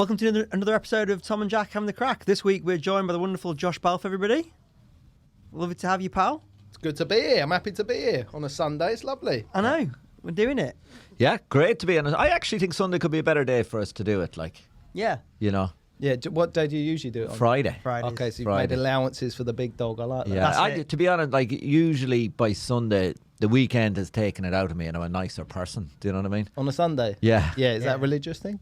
Welcome to another episode of Tom and Jack Having the Crack. This week we're joined by the wonderful Josh Baulf, everybody. Lovely to have you, pal. It's good to be here. I'm happy to be here on a Sunday. It's lovely. I know. We're doing it. Yeah, great to be on it. I actually think Sunday could be a better day for us to do it, like, Yeah. you know. Yeah, what day do you usually do it on? Friday. Fridays. Okay, so you've Friday. made allowances for the big dog. I like that. Yeah, to be honest, like, usually by Sunday, the weekend has taken it out of me and I'm a nicer person. Do you know what I mean? On a Sunday? Yeah. Yeah, is that a religious thing?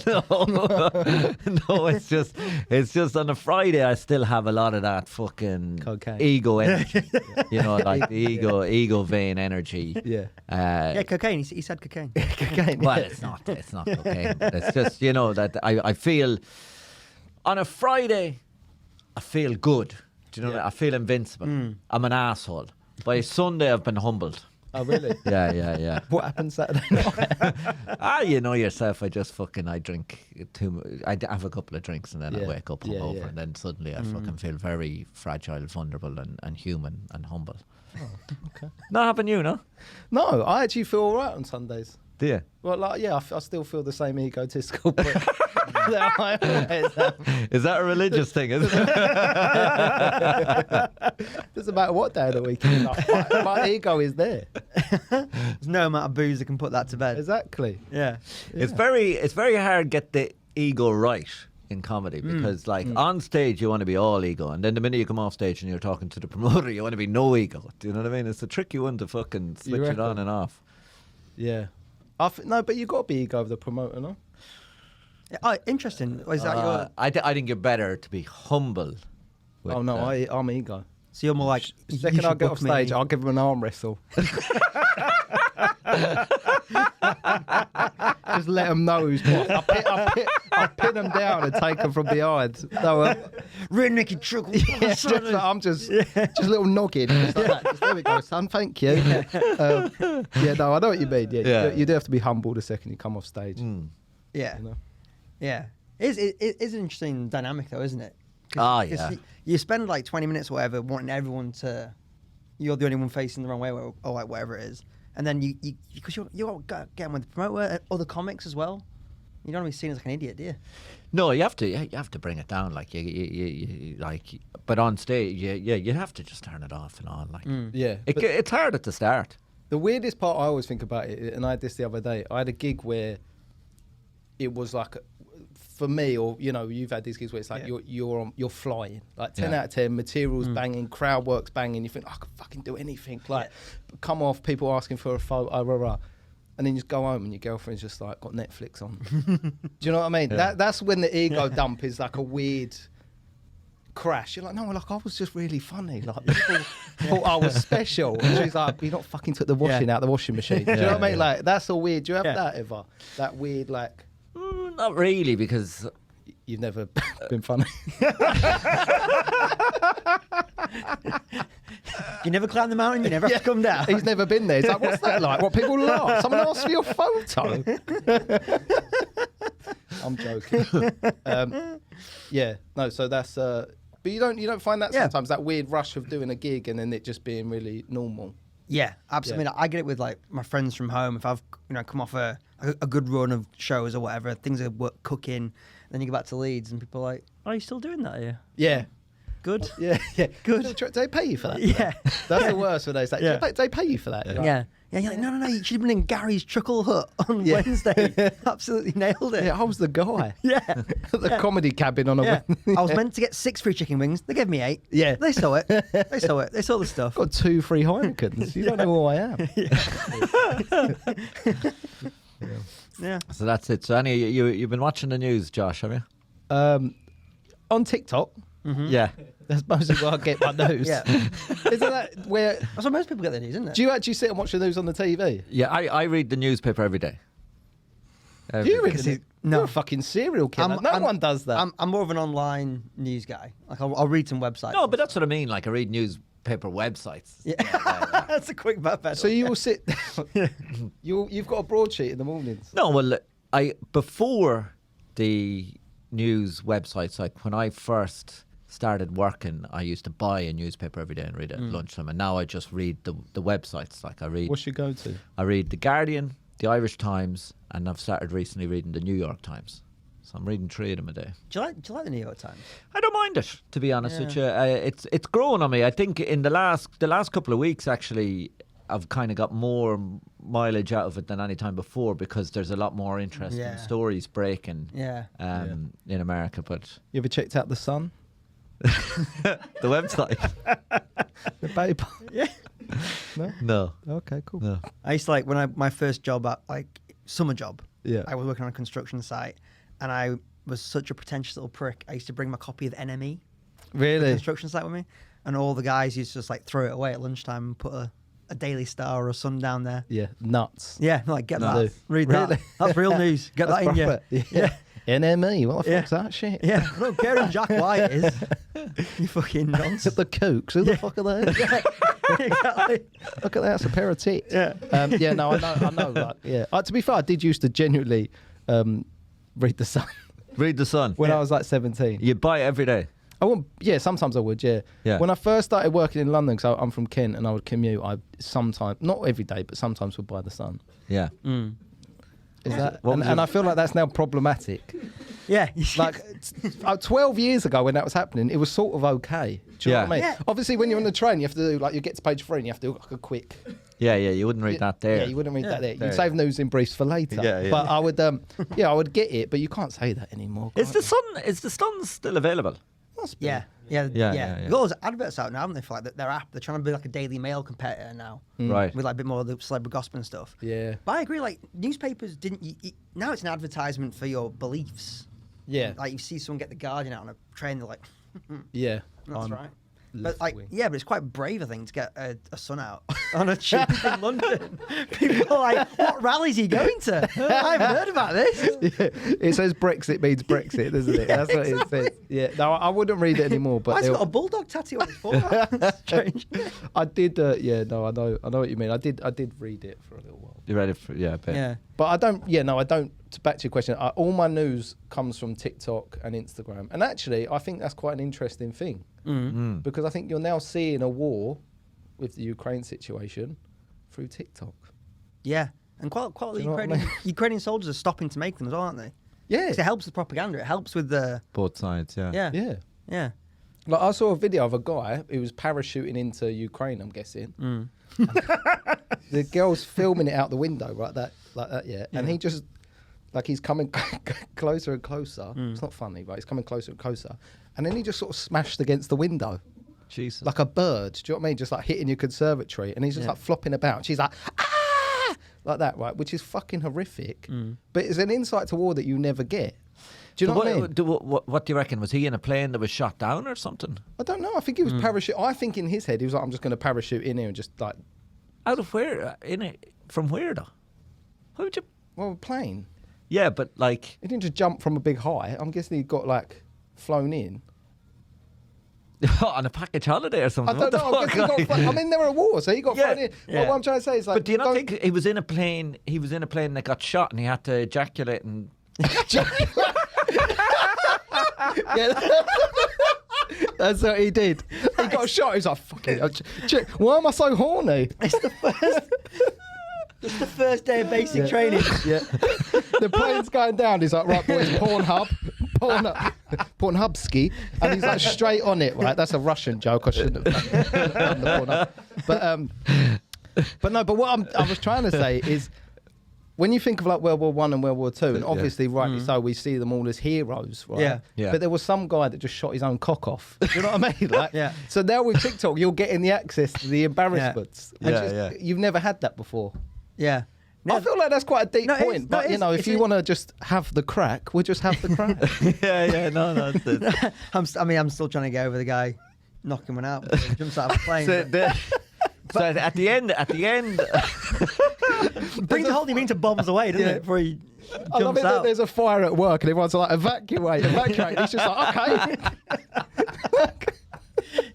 No, it's just on a Friday I still have a lot of that fucking Cocaine. ego energy. You know, like the ego vein energy. Yeah. Yeah, cocaine. He said cocaine. Cocaine. Well, it's not cocaine. It's just, you know, that I feel on a Friday I feel good. Do you know what I feel invincible. I'm an asshole. By Sunday I've been humbled. Oh, really? Yeah. What happened Saturday night? You know yourself. I drink I have a couple of drinks and then I Yeah. wake up Yeah, hungover yeah. and then suddenly I fucking feel very fragile, vulnerable and human and humble. Oh, okay. Not happened you, no? No, I actually feel all right on Sundays. Do you? Well, like, yeah, I still feel the same egotistical prick that I always have. Is that a religious thing, is it? Doesn't matter what day of the week it is. Like, my ego is there. There's no amount of booze that can put that to bed. Exactly. Yeah. It's very hard to get the ego right in comedy because on stage you want to be all ego and then the minute you come off stage and you're talking to the promoter you want to be no ego. Do you know what I mean? It's a tricky one to fucking switch it on and off. Yeah. No, but you've got to be ego of the promoter, no? Oh, interesting. Is that your... I think you're better to be humble. with Oh, no, the- I'm ego. So you're more like... The second I get off stage, I'll give him an arm wrestle. Just let him know who's what. I'll pin him down and take him from behind. No, Real Nicky Trickle. I'm just little noggin. Just like that. Just, there we go, son. Thank you. Yeah, no, I know what you mean. Yeah. You do have to be humble the second you come off stage. Yeah. You know? Yeah. It is an interesting dynamic, though, isn't it? yeah. You spend like 20 minutes or whatever wanting everyone to... You're the only one facing the wrong way or like whatever it is. And then because you're getting with the promoter, other comics as well. You don't want to be seen as like an idiot, do you? No, you have to bring it down. Like you like, but on stage, you have to just turn it off and on. Like, Yeah. it's hard at the start. The weirdest part I always think about it, and I had this the other day, I had a gig where it was like, for me, or you know, you've had these gigs where it's like you're flying, like 10 out of 10, materials banging, crowd work's banging. You think I could fucking do anything. Like, come off, people asking for a photo, and then you just go home and your girlfriend's just like got Netflix on. Do you know what I mean? Yeah. That's when the ego dump is like a weird crash. You're like, no, like I was just really funny. Like people thought I was special. And she's like, you not fucking took the washing out the washing machine. Do you know what I mean? Like that's all weird. Do you have that ever? That weird like. Not really, because You've never been funny. You never climb the mountain, you never have to come down. He's never been there. He's like, what's that like? What, people laugh? Someone asks for your photo? I'm joking. Yeah, no, so that's... but you don't find that sometimes, that weird rush of doing a gig and then it just being really normal? Yeah, absolutely. Yeah. I mean, I get it with like my friends from home. If I've come off a good run of shows or whatever, things are cooking, then you go back to Leeds and people are like, "Are you still doing that here?" Yeah. Good. Yeah. Good. Do they pay you for that? Yeah. That's the worst when they say, Yeah. do they pay you for that? You're like, Yeah. Yeah, you're like, no, you should have been in Gary's Truckle Hut on Wednesday. Absolutely nailed it. Yeah, I was the guy. Yeah. The comedy cabin on a Yeah. Wednesday. I was meant to get 6 free chicken wings. They gave me 8. Yeah. They saw it. They saw it. They saw the stuff. Got 2 free Heinekens. You don't know who I am. Yeah. so that's it. So, Annie, you've been watching the news, Josh, have you? On TikTok, Yeah. that's mostly where I get my news. Yeah. Isn't that where... That's what most people get their news, isn't it? Do you actually sit and watch the news on the TV? Yeah, I read the newspaper every day. Do you read Because it? no. You're a fucking serial killer. No one does that. I'm more of an online news guy. Like I'll read some websites. No, but that's what I mean. Like, I read newspaper websites. Yeah. That's a quick backpedal. So you will sit... You've got a broadsheet in the mornings. No, well, before the news websites, like when I first started working, I used to buy a newspaper every day and read it at lunchtime, and now I just read the websites. Like What's your go-to? I read The Guardian, The Irish Times, and I've started recently reading The New York Times. So I'm reading 3 of them a day. Do you like the New York Times? I don't mind it, to be honest with you. It's growing on me. I think in the last couple of weeks, actually, I've kind of got more mileage out of it than any time before because there's a lot more interesting stories breaking in America. But You ever checked out The Sun? the website? The paper? Yeah. No. Okay, cool. No. I used to when my first job at summer job. Yeah. I was working on a construction site, and I was such a pretentious little prick. I used to bring my copy of NME, the Really? construction site, with me, and all the guys used to just throw it away at lunchtime and put a Daily Star or a Sun down there. Yeah, nuts. Yeah, get No. that. Read Really? that. That's real news. Get that in proper. you. Yeah. NME, what the fuck's that shit? Yeah, I don't care who Jack White is. You fucking nonsense. The Kooks, who the fuck are they? Yeah, exactly. Look at that, it's a pair of tits. Yeah. No, I know. To be fair, I did used to genuinely read The Sun Read The Sun. when I was 17. You buy it every day. Sometimes I would, yeah. When I first started working in London, because I'm from Kent and I would commute, I sometimes, not every day, but sometimes would buy The Sun. Yeah. Is that? And I feel like that's now problematic. Yeah. 12 years ago when that was happening, it was sort of okay. Do you know what I mean? Yeah. Obviously, when you're on the train, you have to do, you get to page 3 and you have to do a quick... Yeah, you wouldn't read that there. Yeah, you wouldn't read that there. There. You'd save news in briefs for later. Yeah. But I would, I would get it, but you can't say that anymore. Is the Sun still available? Must be. Yeah. Yeah. They've got all those adverts out now, haven't they? For their app, they're trying to be like a Daily Mail competitor now, Right. with a bit more of the celebrity gossip and stuff. Yeah. But I agree. Newspapers didn't. Now it's an advertisement for your beliefs. Yeah. You see someone get the Guardian out on a train, they're like, Yeah. that's right. left But wing. but it's quite brave, I think, to get a Sun out on a tube in London. People are like, what rallies are you going to? I haven't heard about this. Yeah. It says Brexit means Brexit, doesn't it? That's what it says. Yeah. No, I wouldn't read it anymore. But Why's it got a bulldog tattoo on his forehead? That's strange. I did. I know what you mean. I did read it for a little while. You read it for I bet. Yeah. But I don't. Yeah, no, I don't. Back to your question. All my news comes from TikTok and Instagram, and actually, I think that's quite an interesting thing because I think you're now seeing a war with the Ukraine situation through TikTok. Yeah. And quite a lot of you know what I mean? Ukrainian soldiers are stopping to make them as well, aren't they? Yeah. 'Cause it helps with propaganda. It helps with the... Both sides, yeah. Yeah. Yeah. Yeah. Like I saw a video of a guy who was parachuting into Ukraine. I'm guessing. The girl's filming it out the window, right? Like that, yeah. And he just, he's coming closer and closer. It's not funny, right? He's coming closer and closer, and then he just sort of smashed against the window, Jesus. like a bird. Do you know what I mean? Just hitting your conservatory, and he's just flopping about. She's like, ah, like that, right? Which is fucking horrific. But it's an insight to war that you never get. Do you know what I mean? What do you reckon? Was he in a plane that was shot down or something? I don't know. I think he was parachute. I think in his head he was like, I'm just going to parachute in here and just Out of where? From where though? How would you? a plane. Yeah, but He didn't just jump from a big height. I'm guessing he got flown in. on a package holiday or something. I don't know. I mean, there were a war, so he got thrown in. Yeah. Well, what I'm trying to say is But do you not think he was in a plane? He was in a plane that got shot, and he had to ejaculate and. Yeah, that's what he did. He got shot. He was like, "Fucking, why am I so horny?" It's the first day of basic training. Yeah, the plane's going down. He's like, "Right, boys, Pornhubski," and he's like straight on it. Right, that's a Russian joke. I shouldn't have done the Pornhub. But what I was trying to say is, when you think of World War I and World War II, and obviously rightly so, we see them all as heroes, right? Yeah. But there was some guy that just shot his own cock off. Do you know what I mean? Yeah. So now with TikTok, you're getting the access to the embarrassments. Yeah. You've never had that before. Yeah. I feel like that's quite a deep No, it point. is. But, No, if you want to just have the crack, we'll just have the crack. No. I'm still trying to get over the guy knocking one out before he jumps out of a plane. So at the end, Brings the whole thing into bombs away, doesn't it? Before he I love jumps it that out. there's a fire at work and everyone's like, evacuate. He's just like, okay.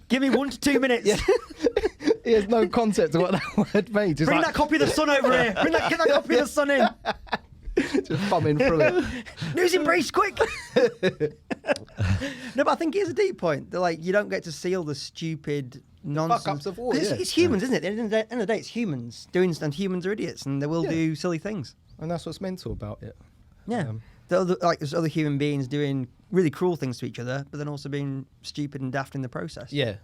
Give me 1 to 2 minutes. He has no concept of what that word means. Just Bring that copy of the Sun over here. Get that copy of the Sun in. just bumming through it. News embrace, quick. No, but I think it is a deep point. They're like, you don't get to see all the stupid nonsense. fuck-ups of war, 'Cause yeah. It's humans, isn't it? At the end of the day, it's humans doing, and humans are idiots, and they will do silly things. And that's what's mental about it. Yeah. there's other human beings doing really cruel things to each other, but then also being stupid and daft in the process. Yeah.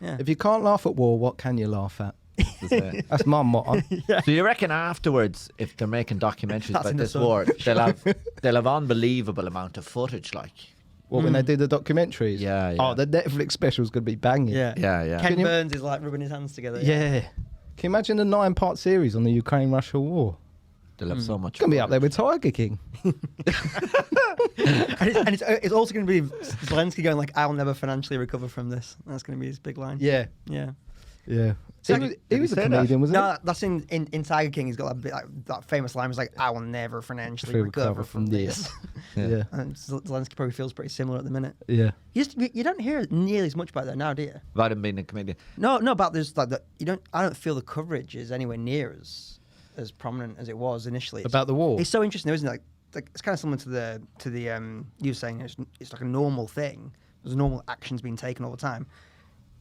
Yeah. If you can't laugh at war, what can you laugh at? That's my motto. So you reckon afterwards, if they're making documentaries That's about in the this sun. war, they'll have unbelievable amount of footage, like. When they do the documentaries? Yeah. Oh, the Netflix special's going to be banging. Yeah. Yeah. Ken Can you- Burns is like rubbing his hands together. Yeah. Can you imagine a 9-part series on the Ukraine-Russia war? They'll have so much. It's going to be up there with Tiger King. and it's also going to be Zelensky going like, "I'll never financially recover from this." That's going to be his big line. Yeah. Yeah. Yeah. So he did was he a say comedian, wasn't No, that's in Tiger King. He's got that bit, like that famous line. Was like, "I will never financially Feel recover from this." he? Yeah. Yeah. And Zelensky probably feels pretty similar at the minute. Yeah. You don't hear nearly as much about that now, do you? About him being a comedian. No, about this like that. I don't feel the coverage is anywhere near as prominent as it was initially. About the war? It's so interesting, isn't it? Like it's kind of similar to the you were saying it's like a normal thing. There's normal actions being taken all the time.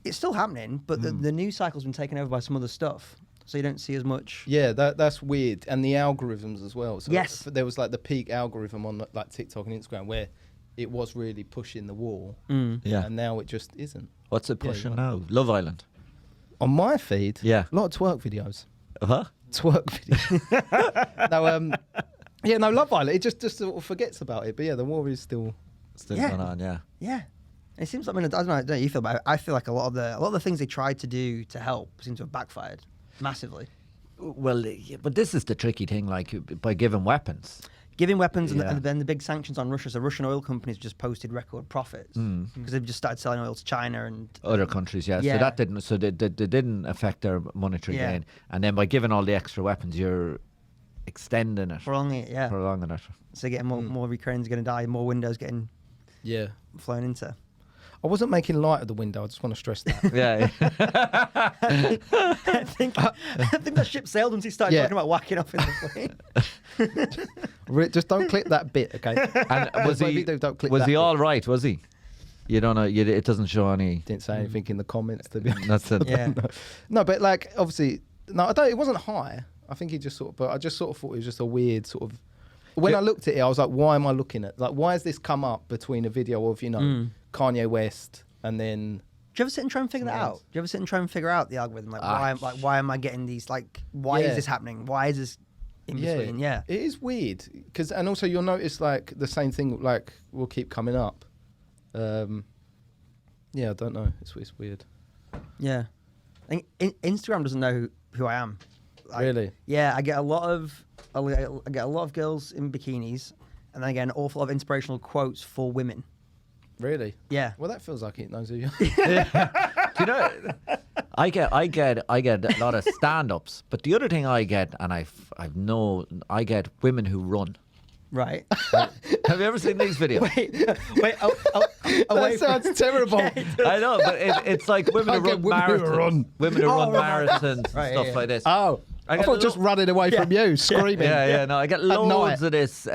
It's still happening, but the news cycle's been taken over by some other stuff, so you don't see as much. Yeah, that's weird. And the algorithms as well. So Yes. there was like the peak algorithm on like TikTok and Instagram where it was really pushing the war. Yeah. And now it just isn't. What's it Yeah, pushing you now? Love Island. On my feed, Yeah. a lot of twerk videos. Huh? Twerk videos. No, Love Island. It just sort of forgets about it. But yeah, the war is still. Still Yeah. going on, yeah. Yeah, it seems like I don't know how you feel, but I feel like a lot of the things they tried to do to help seem to have backfired massively. Well, yeah, but this is the tricky thing, like by giving weapons. Giving weapons Yeah. and then the big sanctions on Russia. So Russian oil companies just posted record profits because they've just started selling oil to China and Other countries, yeah. Yeah. So that didn't. So they didn't affect their monetary Yeah. gain. And then by giving all the extra weapons, you're extending it, prolonging it. Yeah, prolonging it. so getting more Ukrainians going to die, more windows getting Yeah. flown into. I wasn't making light of the window. I just want to stress that. Yeah. I think that ship sailed once he started Yeah. talking about whacking off in the plane. Just don't click that bit, okay? And was Maybe he? don't click Was that he bit. all right? Was he? You don't know. It doesn't show any. Didn't say anything in the comments, to be honest. That's it. Yeah. No, but like obviously, no, I don't. It wasn't high. I think he just but I just sort of thought it was just a weird sort of. When Yeah. I looked at it, I was like, why am I looking at why has this come up between a video of Kanye West and then Do you ever sit and try and figure that Something out? else. Do you ever sit and try and figure out the algorithm? Like Ah. why am I getting these? Like why Yeah. is this happening? Why is this in between? Yeah. it is weird and also you'll notice like the same thing like will keep coming up. Yeah, I don't know. It's weird. Yeah. I think Instagram doesn't know who I am. Like, Really? Yeah, I get a lot of girls in bikinis, and then I get an awful lot of inspirational quotes for women. Really? Yeah. Well, that feels like it knows who you are. Do you know? I get a lot of stand-ups, but the other thing I get, and I get women who run. Right. Have you ever seen these videos? wait. That sounds terrible. I know, but it's like women I who get run women who marathons, run. women who run right. marathons, Right, and stuff yeah. like this. Oh, I I get thought a just lo- running away from you, screaming. Yeah, no, I get night. loads of this,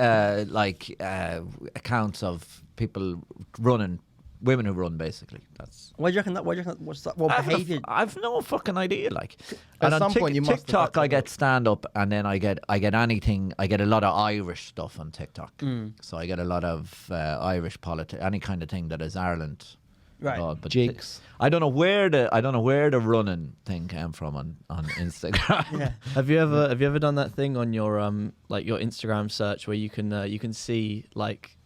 accounts of people running, women who run, basically. That's. Why do you reckon that? What's that? What behaviour? I've no fucking idea. Like, At and on some point you must have TikTok, had I to get stand up, and then I get anything. I get a lot of Irish stuff on TikTok. So I get a lot of Irish politics, any kind of thing that is Ireland. Right. at all, but Jigs. I don't know where the running thing came from on Instagram. Yeah. Have you ever done that thing on your like your Instagram search where you can see like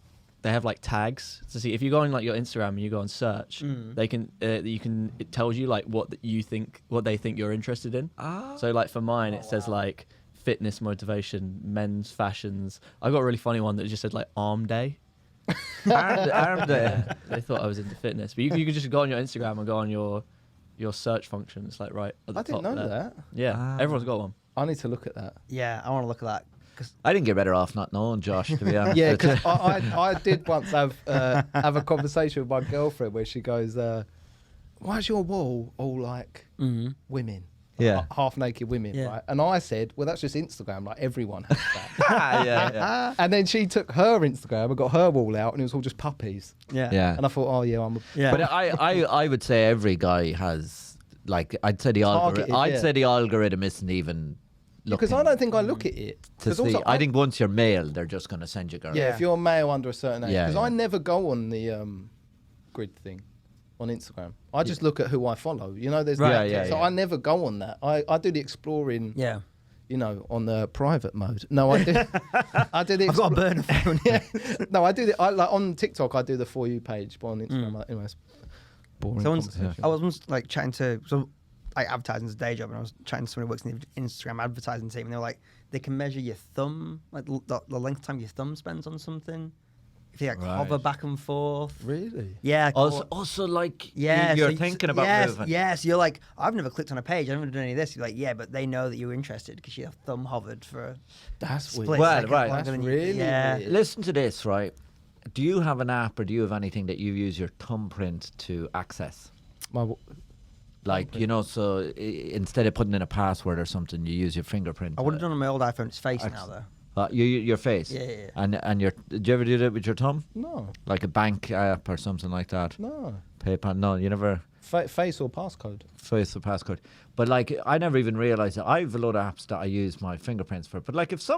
they have like tags to see if you go on like your Instagram and you go on search, they can it tells you like what they think you're interested in. So like for mine it says like fitness, motivation, men's fashions. I got a really funny one that just said like arm day. Arm day. They thought I was into fitness, but you could just go on your Instagram and go on your search function. It's like right at the I didn't top know there. that. Yeah, everyone's got one. I need to look at that. Yeah, I want to look at that. 'Cause I didn't get better off not knowing Josh, to be honest. Yeah, with you. because I did once have a conversation with my girlfriend where she goes, "Why's your wall all like women? Yeah. Half naked women, Yeah. right?" And I said, "Well, that's just Instagram. Like everyone has that." yeah. And then she took her Instagram and got her wall out, and it was all just puppies. yeah. Yeah. And I thought, "Oh yeah, I'm." Yeah. But I would say every guy has, like, I'd say the Targeted, algorithm. I'd yeah. say the algorithm isn't even Because I don't think I look at it. to 'Cause see. also I think once you're male, they're just going to send you girls. Yeah, if you're male under a certain age. Yeah, Because yeah. I never go on the grid thing on Instagram. I just look at who I follow. You know, there's Right. Yeah, so yeah. I never go on that. I do the exploring. Yeah. You know, on the private mode. No, I do. I do the. I've got a burner phone. Yeah. No, I do the. I like on TikTok. I do the For You page, but on Instagram, anyway, it's boring. Conversation. I was once like chatting to like advertising is a day job, and I was chatting to someone who works in the Instagram advertising team, and they were like, they can measure your thumb, like the length of time your thumb spends on something. If you like hover back and forth. Really? Yeah. Also, like, Yeah, you're so thinking about moving. Yes, you're like, I've never clicked on a page, I've never done any of this. You're like, yeah, but they know that you're interested because your thumb hovered for a That's split weird. Well, second right. longer That's than you- really yeah. weird. Listen to this, right? Do you have an app or do you have anything that you use your thumbprint to access? Like, you know, so instead of putting in a password or something, you use your fingerprint. I would have done on my old iPhone. It's face Ac- now though. Your face? Yeah. And did you ever do that with your thumb? No, Like a bank app or something like that? no. PayPal? No, you never... Face or passcode. Face or passcode. But like, I never even realised that I have a lot of apps that I use my fingerprints for. But like, if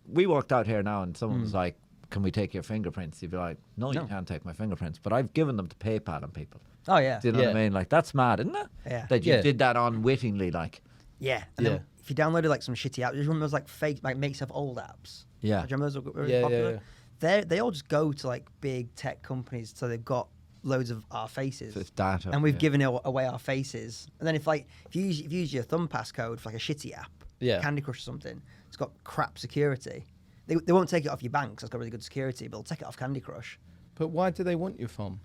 we walked out here now and someone was like, can we take your fingerprints? You'd be like, no, you can't take my fingerprints. But I've given them to PayPal and people. Oh yeah. Do you know what I mean? Like, that's mad, isn't it? Yeah. That you Yeah. did that unwittingly, like. Yeah. And then if you downloaded like some shitty apps, just remember those like fake, like make yourself old apps. Yeah. Do you remember those were really Yeah, popular? yeah. They all just go to like big tech companies, so they've got loads of our faces. So it's data. And we've yeah. given away our faces. And then if you use your thumb passcode for like a shitty app, Yeah. Candy Crush or something, it's got crap security. They won't take it off your bank, so it's got really good security, but they'll take it off Candy Crush. But why do they want your thumb?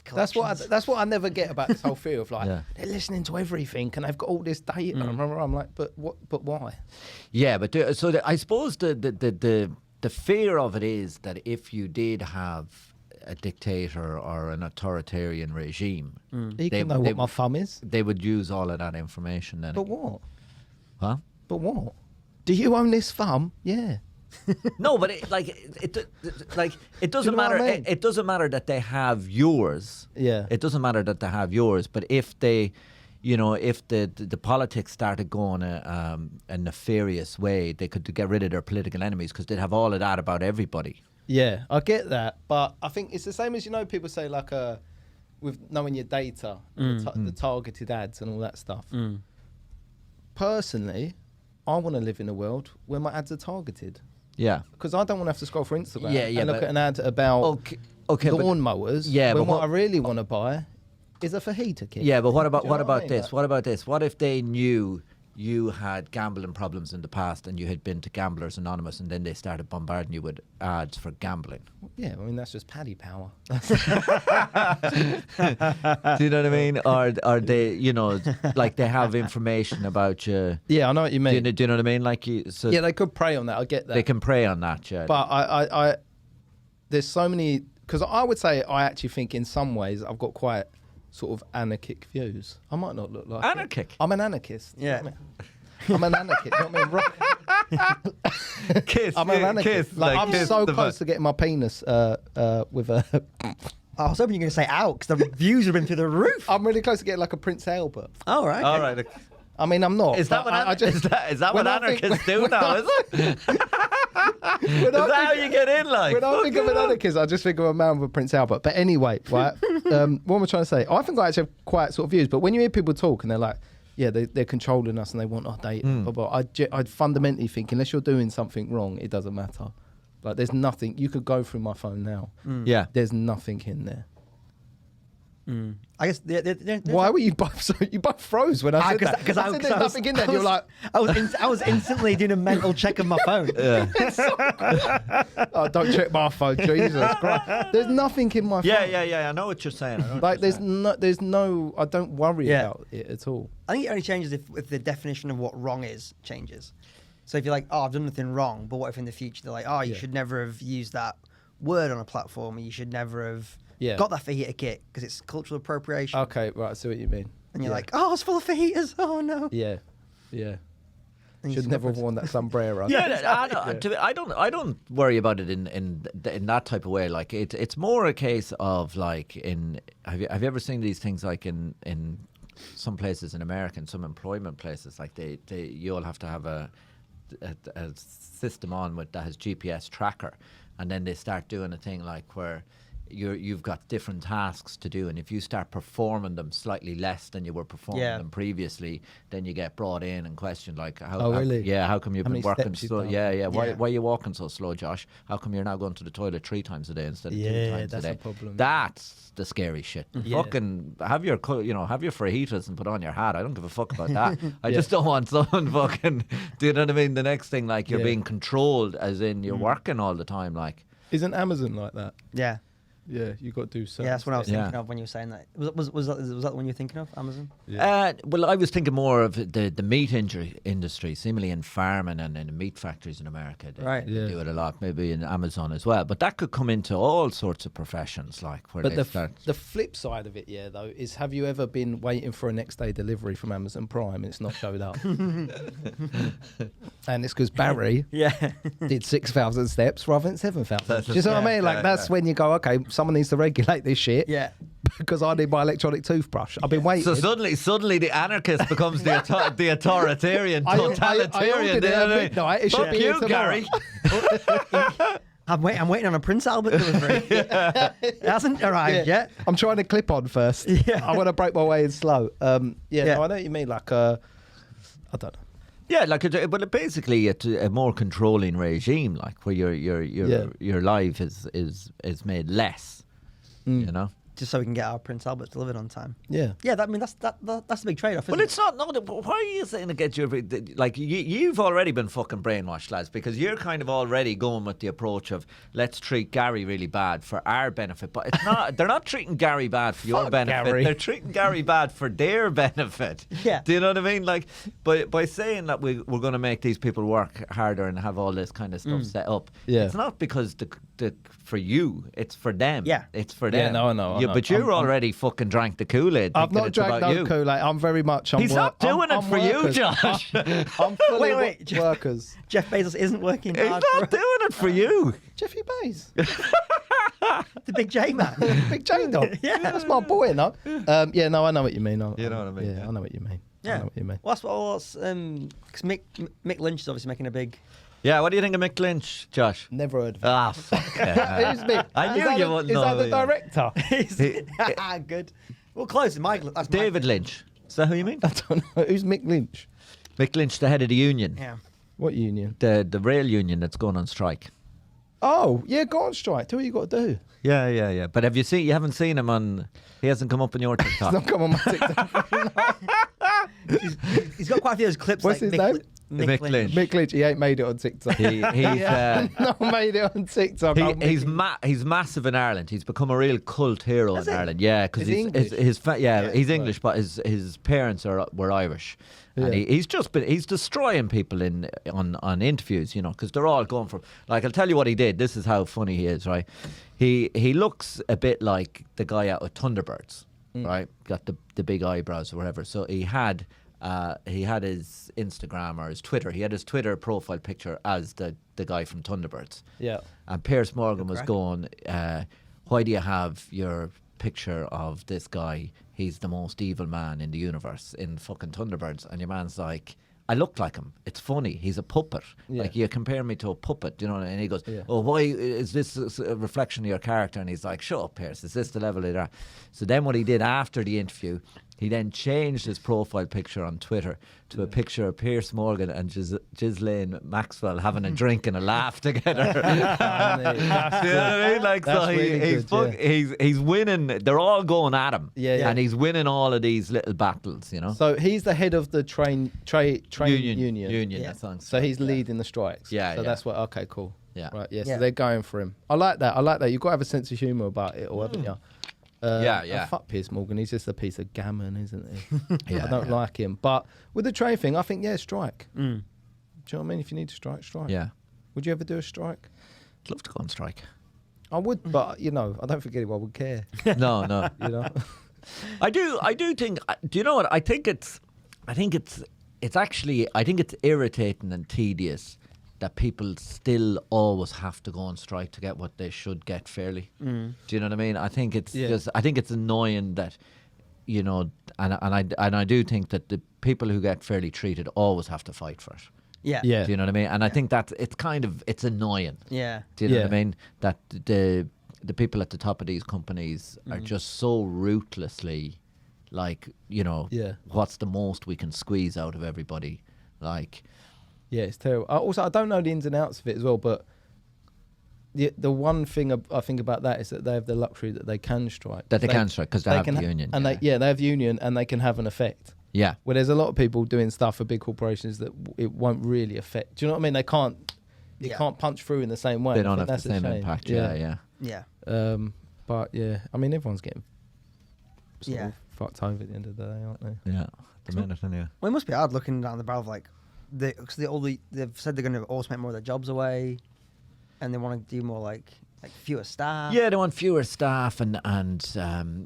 Collections. That's what I never get about this whole fear of like Yeah. they're listening to everything and they've got all this data. I'm like, but what? But why? Yeah, but I suppose the fear of it is that if you did have a dictator or an authoritarian regime, You can know what my thumb is. they would use all of that information then. But what? Huh? But what? Do you own this thumb? Yeah. No, but it doesn't know what matter. I mean? It doesn't matter that they have yours. Yeah. It doesn't matter that they have yours. But if they, if the politics started going a nefarious way, they could get rid of their political enemies because they'd have all of that about everybody. Yeah, I get that, but I think it's the same as people say like with knowing your data, the targeted ads and all that stuff. Personally, I want to live in a world where my ads are targeted Yeah. because I don't want to have to scroll for Instagram Yeah, and look but- at an ad about Okay. But, lawnmowers. Yeah, when but what what- I really want to buy is a fajita kit. yeah, but what about Do you know I mean? this? What about this? What if they knew you had gambling problems in the past and you had been to Gamblers Anonymous and then they started bombarding you with ads for gambling? Yeah, I mean that's just paddy power. Do you know what I mean? Or they, like they have information about you. Yeah, I know what you mean. Do you know what I mean? Like so Yeah, they could prey on that. I get that. they can prey on that. Yeah. But I there's so many, because I would say I actually think in some ways I've got quite sort of anarchic views. I might not look like it. Anarchic? I'm an anarchist. Yeah. You know what I mean? I'm an anarchist. You know what I mean? Kiss. I'm an anarchist. Like, I'm so close to getting my penis with a. I was hoping you were going to say out because the views have been through the roof. I'm really close to getting like a Prince Albert. Oh, right. All right. I mean, I'm not. Is that but what I just, is that when what I think- anarchists do now? Is it? Is when I that how think- you get in? Like When I think of an anarchist, I just think of a man with a Prince Albert. But anyway, right? What am I trying to say? I think I actually have quite sort of views. But when you hear people talk and they're like, yeah, they're controlling us and they want our data, blah, blah, I fundamentally think unless you're doing something wrong, it doesn't matter. Like there's nothing. You could go through my phone now. Yeah. There's nothing in there. I guess Why were you both so? You both froze when I said that. Because I said there's nothing in there. And you're like, I was instantly doing a mental check of my phone. oh, don't check my phone, Jesus Christ. There's nothing in my phone. Yeah. I know what you're saying. Like there's no. I don't worry Yeah. about it at all. I think it only changes if the definition of what wrong is changes. So if you're like, oh, I've done nothing wrong, but what if in the future they're like, oh, you should never have used that word on a platform, or you should never have got that fajita kit because it's cultural appropriation. Okay, right. I see what you mean. And you're like, oh, it's full of fajitas. Oh no. Yeah. And you Should just never go have for it. worn that sombrero. I don't worry about it in that type of way. Like it's more a case of like have you ever seen these things like in some places in America, and some employment places, like you'll have to have a system on with that has GPS tracker, and then they start doing a thing like where you've got different tasks to do, and if you start performing them slightly less than you were performing them previously, then you get brought in and questioned like, really? How come you've been working steps you've slow? done? Why are you walking so slow, Josh? How come you're now going to the toilet 3 times a day instead of 2 times that's a day? a problem. That's the scary shit. Yeah. Fucking have your fajitas and put on your hat. I don't give a fuck about that. I just don't want someone fucking. Do you know what I mean? The next thing, like you're being controlled, as in you're working all the time. Like, Isn't Amazon like that? Yeah. Yeah, you got to do something. Yeah, that's what I was thinking Yeah. of when you were saying that. Was that the one you were thinking of, Amazon? well, I was thinking more of the meat industry, seemingly in farming and in meat factories in America. They do it a lot, maybe in Amazon as well. But that could come into all sorts of professions, like where But they start. the flip side of it, though, is have you ever been waiting for a next day delivery from Amazon Prime and it's not showed up? And it's because Barry did 6,000 steps rather than 7,000. Do you know what I mean? Like, that's when you go, okay, someone needs to regulate this shit. Yeah. Because I need my electronic toothbrush. I've been waiting. So suddenly the anarchist becomes the authoritarian, totalitarian. I ordered it at midnight. It should Fuck be here you, tomorrow. Gary. I'm waiting on a Prince Albert delivery. It hasn't arrived yet. I'm trying to clip on first. I want to break my way in slow. No, I know what you mean. Like, I don't know. Yeah, but basically it's a more controlling regime, like where your life is made less. You know. Just so we can get our Prince Albert delivered on time. Yeah. Yeah, that's the big trade-off. Well, it's not. No, why are you saying to get your like? You've already been fucking brainwashed, lads, because you're kind of already going with the approach of let's treat Gary really bad for our benefit, but it's not. They're not treating Gary bad for your benefit. Gary. They're treating Gary bad for their benefit. Yeah. Do you know what I mean? Like, by saying that we're going to make these people work harder and have all this kind of stuff set up. Yeah. It's not because for you. It's for them. Yeah. It's for them. Yeah, no, I know. But you're already fucking drank the Kool-Aid. I've thinking not it's drank about no you. Kool-Aid. I'm very much. He's not doing it for you, Josh. I'm fully Wait, workers. Jeff Bezos isn't working He's hard not doing it for you. Jeffy Bays, the big J man. Big J dog. Yeah. That's my boy, no. I know what you mean. You know what I mean, Yeah, yeah. I know what you mean. I Yeah. know what you mean. Well, that's what. Because Mick Lynch is obviously making a big. Yeah, what do you think of Mick Lynch, Josh? Never heard of him. Ah, fuck. Who's Mick? I knew you wouldn't Is know. that the director? Good. Well, close. Michael. That's David Lynch. Is that who you mean? I don't know. Who's Mick Lynch? Mick Lynch, the head of the union. Yeah. What union? The rail union that's going on strike. Oh, yeah, go on strike. Do what you got to do. Yeah. But you haven't seen him on, he hasn't come up on your TikTok. Don't come on my TikTok. He's got quite a few of those clips. What's like his name? Mick Lynch. Mick Lynch, he ain't made it on TikTok. He's not made it on TikTok. he's massive in Ireland. He's become a real cult hero in Ireland. Yeah, because Is he English? he's English, but his parents were Irish, and he's destroying people on interviews, you know, because they're all going for, like, I'll tell you what he did. This is how funny he is, right? He looks a bit like the guy out of Thunderbirds, right? Got the big eyebrows or whatever. So he had his Instagram or his Twitter. He had his Twitter profile picture as the guy from Thunderbirds. Yeah. And Piers Morgan was going, why do you have your picture of this guy? He's the most evil man in the universe in fucking Thunderbirds. And your man's like, I look like him. It's funny. He's a puppet. Yeah. Like, you compare me to a puppet, you know? And he goes, Yeah. oh, why is this a reflection of your character? And he's like, shut up, Piers. Is this the level of that? So then what he did after the interview, he then changed his profile picture on Twitter to a picture of Piers Morgan and Ghislaine Maxwell having a drink and a laugh together. Do you know what I mean? Like, That's so really he's winning. They're all going at him. Yeah. And he's winning all of these little battles, you know? So he's the head of the train union. Union, Yeah. that sounds. So he's leading the strikes. Yeah, So yeah. that's what. Okay, cool. Yeah. Right. Yeah. Yeah. So they're going for him. I like that. You've got to have a sense of humour about it, or haven't you? Yeah. Fuck Piers Morgan. He's just a piece of gammon, isn't he? Yeah, I don't like him. But with the train thing, I think strike. Mm. Do you know what I mean? If you need to strike. Yeah. Would you ever do a strike? I'd love to go on strike. I would, but I don't think anyone would care. No. You know. I do think. Do you know what? I think it's irritating and tedious that people still always have to go on strike to get what they should get fairly. Do you know what I mean? I think it's just. I think it's annoying that you know, and I do think that the people who get fairly treated always have to fight for it. Yeah. Yeah. Do you know what I mean? And I think that it's annoying. Yeah. Do you know Yeah. what I mean? That the people at the top of these companies are just so ruthlessly, like, you know, Yeah. what's the most we can squeeze out of everybody? Like, Yeah, it's terrible. I don't know the ins and outs of it as well, but the one thing I think about that is that they have the luxury that they can strike. that they can strike because they have can the union. and they have union, and they can have an effect. yeah. Where there's a lot of people doing stuff for big corporations that it won't really affect. Do you know what I mean? They can't. It Yeah. can't punch through in the same way. They I don't think have the that's a same shame. impact. Yeah. Yeah. But yeah, I mean, everyone's getting sort Yeah. of fucked over at the end of the day, aren't they? Yeah. The minute, anyway. Well, it must be hard looking down the barrel of like, because they've said they're going to automate more of their jobs away, and they want to do more like fewer staff. Yeah, they want fewer staff, and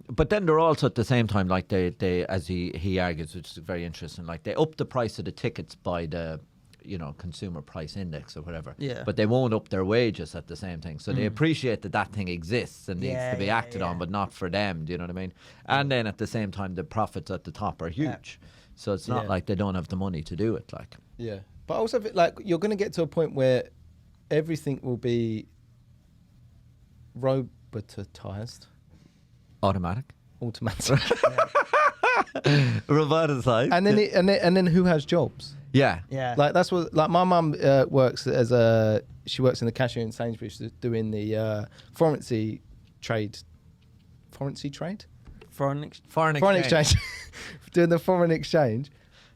but then they're also at the same time, like they as he argues, which is very interesting, like they up the price of the tickets by the, you know, consumer price index or whatever. Yeah. But they won't up their wages at the same thing. So they appreciate that thing exists and needs Yeah, to be yeah, acted on, yeah. but not for them. Do you know what I mean? And then at the same time, the profits at the top are huge. So it's not Yeah. like they don't have the money to do it. Like, Yeah, but also like you're going to get to a point where everything will be robotized, automatic, automatic, roboticized. and then and then who has jobs? yeah. Yeah. Like that's what like my mum works as she works in the cashier in Sainsbury's doing the foreign exchange, Foreign exchange. doing the foreign exchange.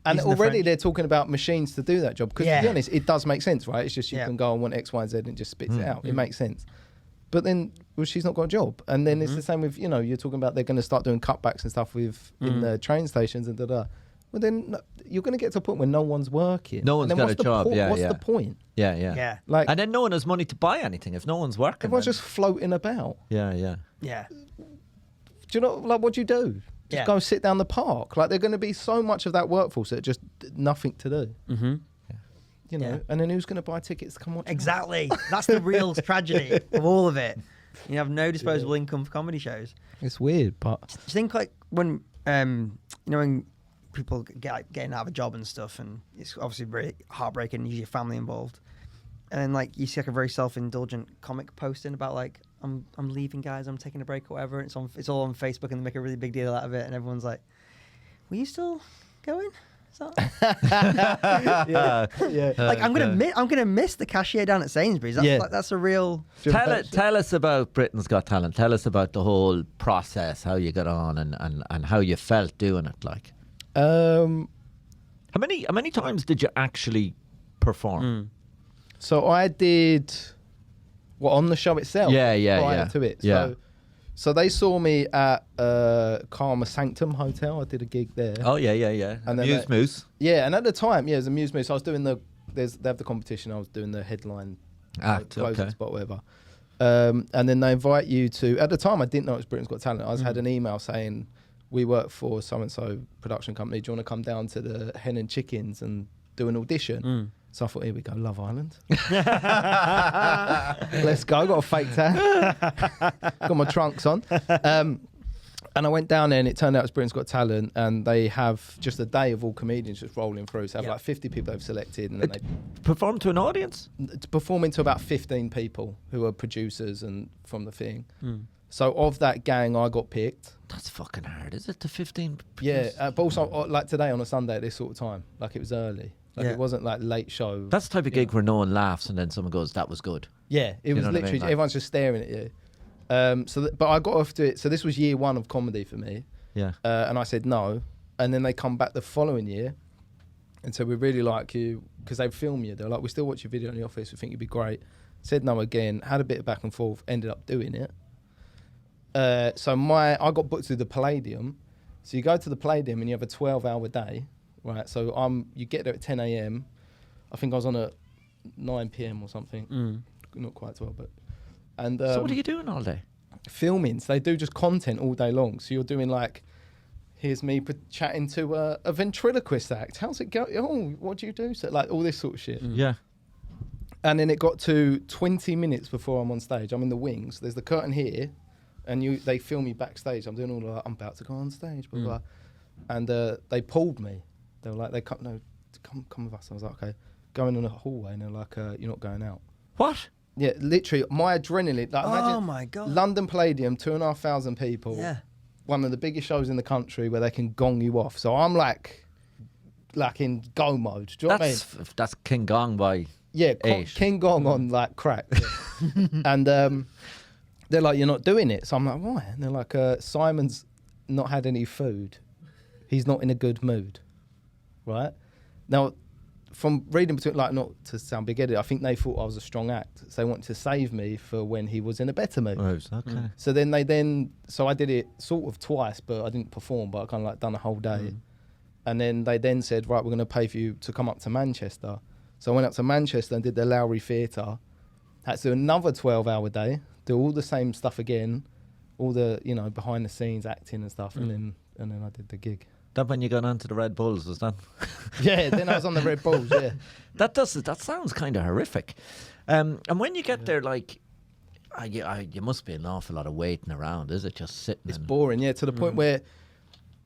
And Using the already French. they're talking about machines to do that job. Because to be honest, it does make sense, right? It's just you Yeah. can go and want X, Y, and Z and it just spits it out. It makes sense. But then, well, she's not got a job. And then it's the same with, you know, you're talking about they're going to start doing cutbacks and stuff with in the train stations and da-da. Well, then you're going to get to a point where no one's working. No one's And then got a job, yeah, What's yeah. the point? Yeah. Yeah. Like, And then no one has money to buy anything if no one's working. everyone's then- just floating about. Yeah. Yeah. Do you know, like, what do you do? Just Yeah. go and sit down the park. Like, there's going to be so much of that workforce that just nothing to do. Mm-hmm. You know, Yeah. and then who's going to buy tickets to come watch? us? Exactly. That's the real tragedy of all of it. You have no disposable income for comedy shows. It's weird, but Do you think like when you know when people getting out of a job and stuff, and it's obviously very heartbreaking, usually a family involved, and then like you see like a very self-indulgent comic posting about like I'm leaving, guys, I'm taking a break or whatever. And it's all on Facebook, and they make a really big deal out of it, and everyone's like, "Were you still going?" yeah. Like I'm gonna miss the cashier down at Sainsbury's. That's Yeah. like, that's a real. Tell us about Britain's Got Talent. Tell us about the whole process, how you got on, and how you felt doing it. Like, how many times did you actually perform? So I did on the show itself. Yeah, prior yeah. to it. Yeah. So they saw me at Karma Sanctum Hotel. I did a gig there. Oh yeah. And then Muse Moose. Yeah, and at the time, it was a Muse Moose. I was doing they have the competition. I was doing the headline closing okay. spot, whatever. And then they invite you to. At the time, I didn't know it was Britain's Got Talent. I just had an email saying, "We work for so and so production company. Do you want to come down to the Hen and Chickens and do an audition?" So I thought, here we go, Love Island. Let's go. Got a fake tan. Got my trunks on. And I went down there, and it turned out it was Britain's Got Talent, and they have just a day of all comedians just rolling through. So they have like 50 people they've selected, and then they Perform to an audience. performing to about 15 people who are producers and from the thing. So of that gang, I got picked. That's fucking hard, is it? To 15. Yeah, but also like today on a Sunday at this sort of time, like it was early. Like Yeah. it wasn't like late show. That's the type of gig where no one laughs and then someone goes, "That was good." Yeah, it You was know what I mean? literally Like- everyone's just staring at you. But I got off to it. So this was year one of comedy for me, Yeah. and I said no. And then they come back the following year, and said, "We really like you," because they film you. They're like, "We still watch your video in the office. We think you'd be great." Said no again. Had a bit of back and forth. Ended up doing it. So I got booked to the Palladium. So you go to the Palladium and you have a 12-hour day, right? So you get there at 10 a.m. I think I was on at 9 p.m. or something. Not quite 12, but. And So what are you doing all day? filming? So they do just content all day long. So you're doing like, here's me chatting to a ventriloquist act. How's it go? Oh, what do you do? So like all this sort of shit. Yeah. And then it got to 20 minutes before I'm on stage. I'm in the wings. There's the curtain here. and they film me backstage. I'm doing all like, I'm about to go on stage, blah blah, and they pulled me. They were like, come with us. I was like, okay, going in the hallway, and they're like, you're not going out. What? Yeah, literally, my adrenaline. Like, imagine Oh my God. London Palladium, 2,500 people. Yeah. One of the biggest shows in the country where they can gong you off. So I'm like in go mode. Do you know what I mean? That's King Gong by Yeah, 8. King Gong on like crack. And they're like, you're not doing it. So I'm like, why? And they're like, Simon's not had any food. He's not in a good mood. Right? Now, from reading between, like, not to sound big-headed, I think they thought I was a strong act. So they wanted to save me for when he was in a better mood. Okay. So so I did it sort of twice, but I didn't perform, but I kind of like done a whole day. And then they then said, right, we're going to pay for you to come up to Manchester. So I went up to Manchester and did the Lowry Theatre. Had to do another 12-hour day, do all the same stuff again, all the, behind the scenes acting and stuff, and then I did the gig. That when you got onto the Red Bulls, was that? Yeah, then I was on the Red Bulls, yeah. That sounds kind of horrific. And when you get there, like, you must be an awful lot of waiting around. Is it just sitting? It's boring, yeah, to the point where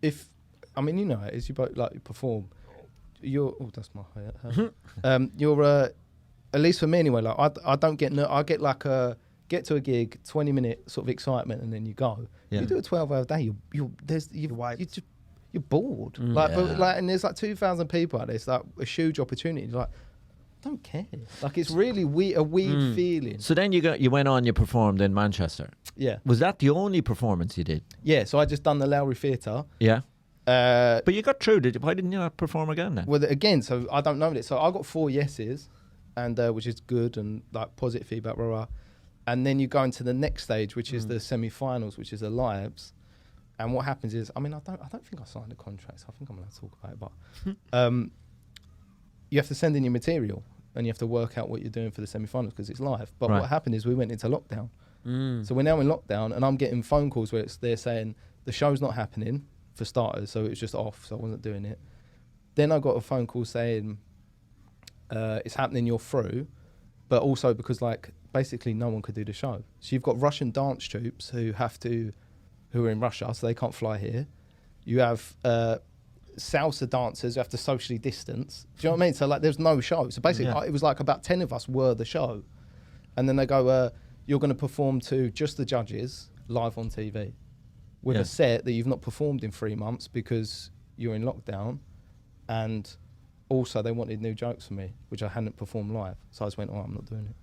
as you both like you perform, that's my hat. You're at least for me anyway. Like I don't get I get like get to a gig, 20-minute sort of excitement, and then you go. Yeah. You do a 12-hour day, you're bored. And there's like 2,000 people out there. It's like a huge opportunity. You're like, I don't care. Like it's really a weird feeling. So then you went on, you performed in Manchester. Yeah. Was that the only performance you did? Yeah. So I just done the Lowry Theatre. Yeah. But you got through. Why didn't you not perform again then? Well, again, so I don't know it. So I got 4 yeses, and which is good and like positive feedback, blah, blah. And then you go into the next stage, which is the semi-finals, which is the lives. And what happens is, I don't think I signed a contract, so I think I'm allowed to talk about it. But you have to send in your material, and you have to work out what you're doing for the semi-finals because it's live. But what happened is we went into lockdown. So we're now in lockdown, and I'm getting phone calls where they're saying the show's not happening for starters, so it was just off, so I wasn't doing it. Then I got a phone call saying it's happening, you're through, but also because like basically no one could do the show. So you've got Russian dance troops who are in Russia, so they can't fly here. You have salsa dancers who have to socially distance. Do you know what I mean? So like there's no show. So basically it was like about 10 of us were the show. And then they go, you're going to perform to just the judges live on TV with a set that you've not performed in 3 months because you're in lockdown. And also they wanted new jokes from me, which I hadn't performed live. So I just went, I'm not doing it.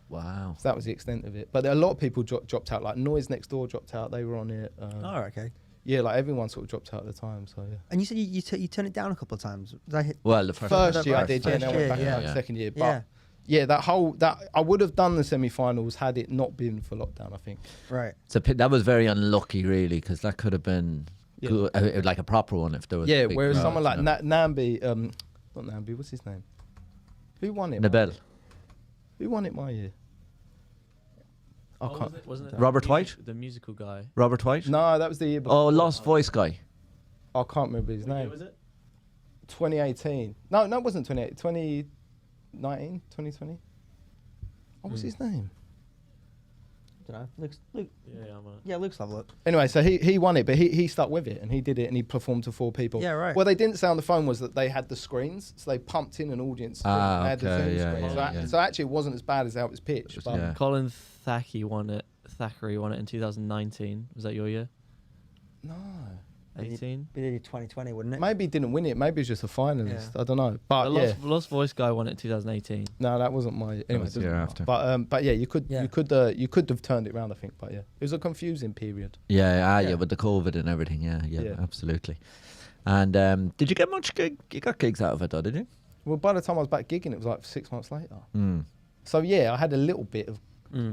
Wow. So that was the extent of it. But a lot of people dropped out. Like Noise Next Door dropped out. They were on it. Okay. Yeah, like everyone sort of dropped out at the time. So yeah. And you said you turned it down a couple of times. Well, the first year I did, yeah. First Then I went back year, like yeah. second year. But yeah, that I would have done the semi-finals had it not been for lockdown, I think. Right. So that was very unlucky, really, because that could have been good, like a proper one if there was. Yeah, a big whereas crowd, someone like you know. Nambi, not Nambi, what's his name? Who won it? Nabel. Who won it my year? I can't. Wasn't it Robert White? The musical guy. Robert White? No, that was the year before. Oh, Lost Voice guy. I can't remember his What year name. was it? 2018. No, it wasn't 2018. 2019, 2020. What was his name? I don't know. Luke. Yeah, I'm on it. Yeah, Luke's have a look. Anyway, so he won it, but he stuck with it and he did it and he performed to 4 people. Yeah, right. What they didn't say on the phone was that they had the screens, so they pumped in an audience screen. They had the Zoom screen. So actually, it wasn't as bad as how it was pitched. But Yeah. Colin Thackeray won it. In 2019. Was that your year? no, 18. We did 2020, wouldn't it? maybe he didn't win it. Maybe he was just a finalist. I don't know. But The Lost Voice guy won it in 2018. no, that wasn't my. Anyway, was the it year doesn't after. matter. But yeah, you could Yeah. you could have turned it around. I think, but yeah, it was a confusing period. Yeah, with the COVID and everything. Yeah, absolutely. And did you get much gig? You got gigs out of it, though, did you? Well, by the time I was back gigging, it was like 6 months later. Mm. So yeah, I had a little bit of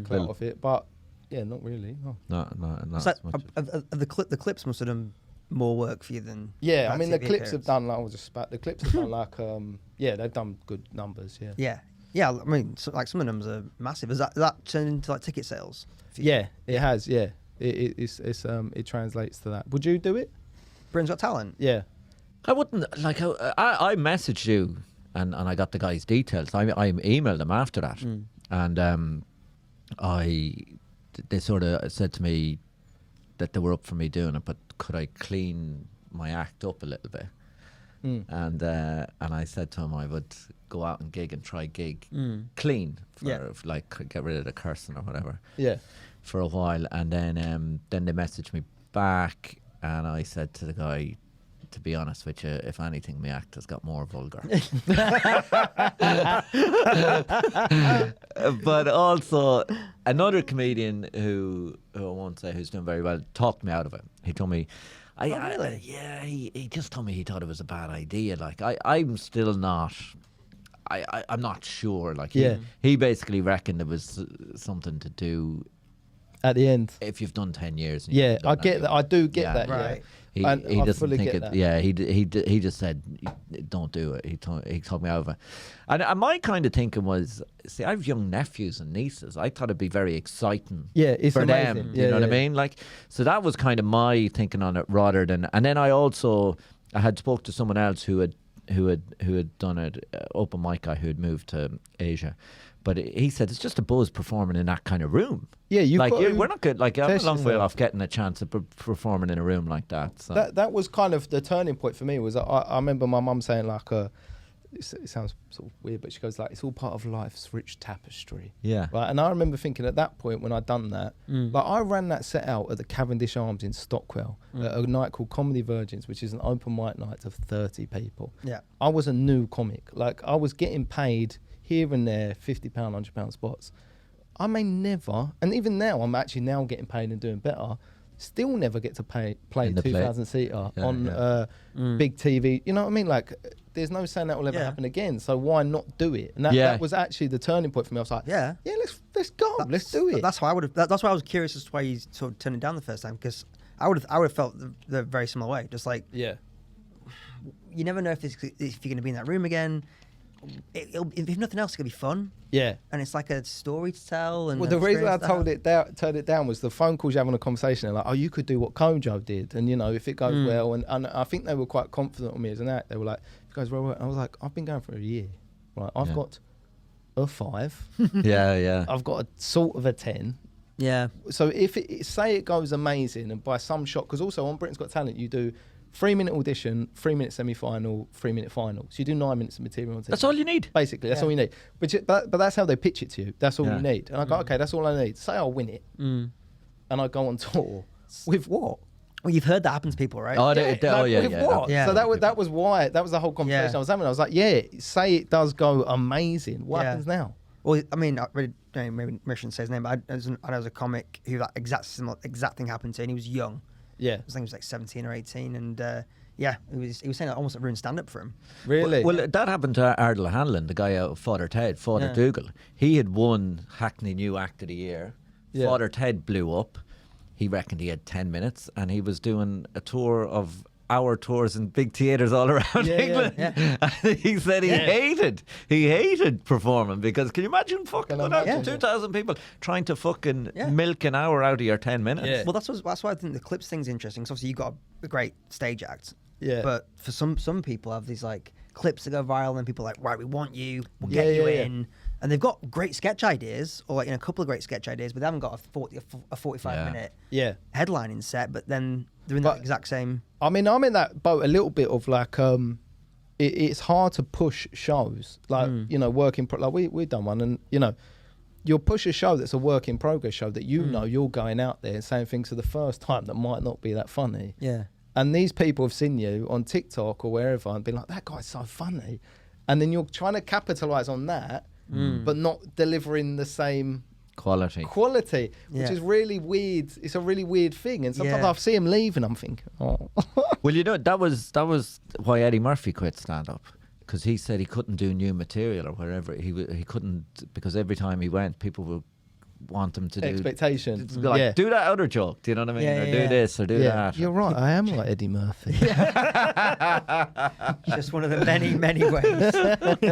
clout of it, but yeah, not really. No. Not So as much. the clips must have done more work for you than. Yeah, I that mean the TV clips have appearance. done like I was just spat. The clips have done like they've done good numbers. Yeah. Yeah. I mean, like some of them are massive. Is that turned into like ticket sales? for you? Yeah, it has. Yeah, it translates to that. Would you do it? Britain's Got Talent. Yeah. I wouldn't like. I messaged you and I got the guy's details. I emailed him after that, and they sort of said to me, that they were up for me doing it, but could I clean my act up a little bit? And I said to him I would go out and gig and try gig clean for like get rid of the cursing or whatever. Yeah. For a while, and then they messaged me back, and I said to the guy, to be honest with you, if anything, my act has got more vulgar. But also, another comedian who I won't say who's doing very well talked me out of it. He told me, really? he just told me he thought it was a bad idea. Like I'm still not. I'm not sure. Like he basically reckoned it was something to do. At the end, if you've done 10 years, and yeah, I get that. I do get that. Right. He doesn't think it. That. Yeah, he just said, "Don't do it." He told me over, and my kind of thinking was, see, I have young nephews and nieces. I thought it'd be very exciting. Yeah, it's for amazing. them. You know what I mean? Like, so that was kind of my thinking on it, rather than. And then I had spoke to someone else who had done it, open mic guy who had moved to Asia. But he said it's just a buzz performing in that kind of room. Yeah, we're not good. Like I'm a long way off getting a chance of performing in a room like that. So. That was kind of the turning point for me. Was I remember my mum saying like, it sounds sort of weird, but she goes like, it's all part of life's rich tapestry. Yeah. Right. And I remember thinking at that point when I'd done that, like I ran that set out at the Cavendish Arms in Stockwell at a night called Comedy Virgins, which is an open mic night of 30 people. Yeah. I was a new comic. Like I was getting paid here and there, £50, £100 spots. I may never, and even now, I'm actually now getting paid and doing better. Still never get to play 2,000 seater on big TV. You know what I mean? Like, there's no saying that will ever happen again. So why not do it? And that was actually the turning point for me. I was like, let's go, let's do it. That's why I would have. That's why I was curious as to why you sort of turned it down the first time, because I would have felt the very similar way. Just like, you never know if you're going to be in that room again. If nothing else, it's gonna be fun. Yeah, and it's like a story to tell. And well, the reason I turned it down was the phone calls you're having a conversation. They're like, "Oh, you could do what Kojo did," and you know, if it goes well, and I think they were quite confident on me as an act. They were like, "If it goes well," I was like, "I've been going for a year, right? I've got a 5. I've got a sort of a 10. Yeah. So if say it goes amazing, and by some shot, because also on Britain's Got Talent, you do 3-minute audition, 3-minute semi-final, 3-minute final. So you do 9 minutes of material. That's all you need. Basically, that's all you need. But that's how they pitch it to you. That's all you need. And I go, okay, that's all I need. Say I'll win it, and I go on tour with what? Well, you've heard that happen to people, right? What? So that was why. That was the whole conversation I was having. I was like, say it does go amazing. What happens now? Well, I mean, maybe I shouldn't say his name, but I know as a comic who that exact thing happened to, and he was young. Yeah, I think he was like 17 or 18, and he was saying that almost ruined stand-up for him. Really? Well, that happened to Ardal Hanlon, the guy out of Father Dougal. He had won Hackney New Act of the Year. Father Ted blew up. He reckoned he had 10 minutes, and he was doing a tour of hour tours in big theatres all around England. He said he hated performing, because can you imagine fucking going out to 2,000 people trying to fucking milk an hour out of your 10 minutes? Yeah. Well, that's why I think the clips thing's interesting, because obviously you've got a great stage act. Yeah. But for some people have these like clips that go viral, and people are like, right, we want you, we'll get you in. And they've got great sketch ideas, or like a couple of great sketch ideas, but they haven't got a 45-minute headlining set. But then they're in that exact same. I mean, I'm in that boat a little bit of like, it's hard to push shows like work in like we've done one, and you'll push a show that's a work in progress show that know you're going out there and saying things for the first time that might not be that funny. Yeah. And these people have seen you on TikTok or wherever and been like, that guy's so funny, and then you're trying to capitalize on that. But not delivering the same quality, which is really weird. It's a really weird thing, and sometimes I see him leave, and I'm thinking, oh. Well, that was why Eddie Murphy quit stand up, because he said he couldn't do new material or wherever he couldn't, because every time he went, people would want him to expectation. Do do that other joke. Do you know what I mean? Do this or do that. You're right. I am like Eddie Murphy. Just one of the many ways,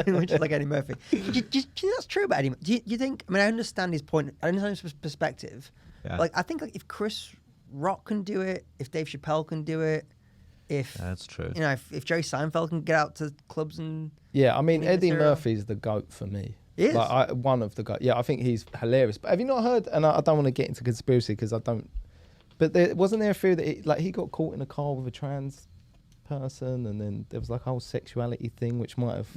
which is like Eddie Murphy. Do you think that's true about Eddie? Do you think? I mean, I understand his point. I understand his perspective. Yeah. Like, I think like if Chris Rock can do it, if Dave Chappelle can do it, that's true. If Jerry Seinfeld can get out to clubs and I mean, Eddie Murphy's the GOAT for me. Is? Like one of the guys. Yeah, I think he's hilarious. But have you not heard? And I don't want to get into conspiracy because I don't But wasn't there a fear that he got caught in a car with a trans person, and then there was like a whole sexuality thing, which might have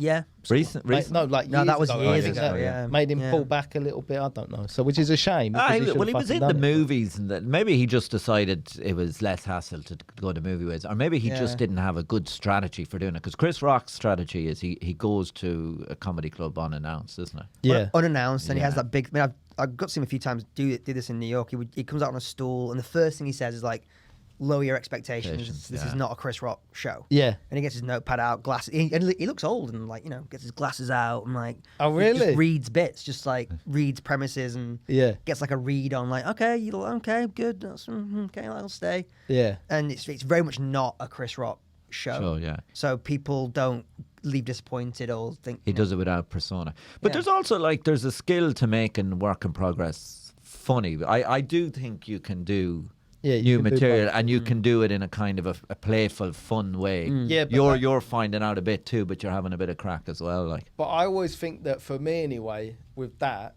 recent. No, that was years ago. Yeah, made him pull back a little bit. I don't know. So, which is a shame. He was in the movies, and maybe he just decided it was less hassle to go to movie with, or maybe he just didn't have a good strategy for doing it. Because Chris Rock's strategy is he goes to a comedy club unannounced, isn't it? Yeah, unannounced, and he has that big. I mean, I've got to see him a few times do this in New York. He comes out on a stool, and the first thing he says is like, lower your expectations. This is not a Chris Rock show. Yeah. And he gets his notepad out, glasses. He looks old and like, gets his glasses out and like. Oh, really? Just reads bits, just like reads premises and gets like a read on like, okay, good. That's, okay, I'll stay. Yeah. And it's very much not a Chris Rock show. Sure, yeah. So people don't leave disappointed or think. He does it without persona. But there's also there's a skill to making work in progress funny. I do think you can do new material, and you can do it in a kind of a playful, fun way. Yeah, but you're finding out a bit too, but you're having a bit of crack as well. Like, but I always think that for me anyway, with that,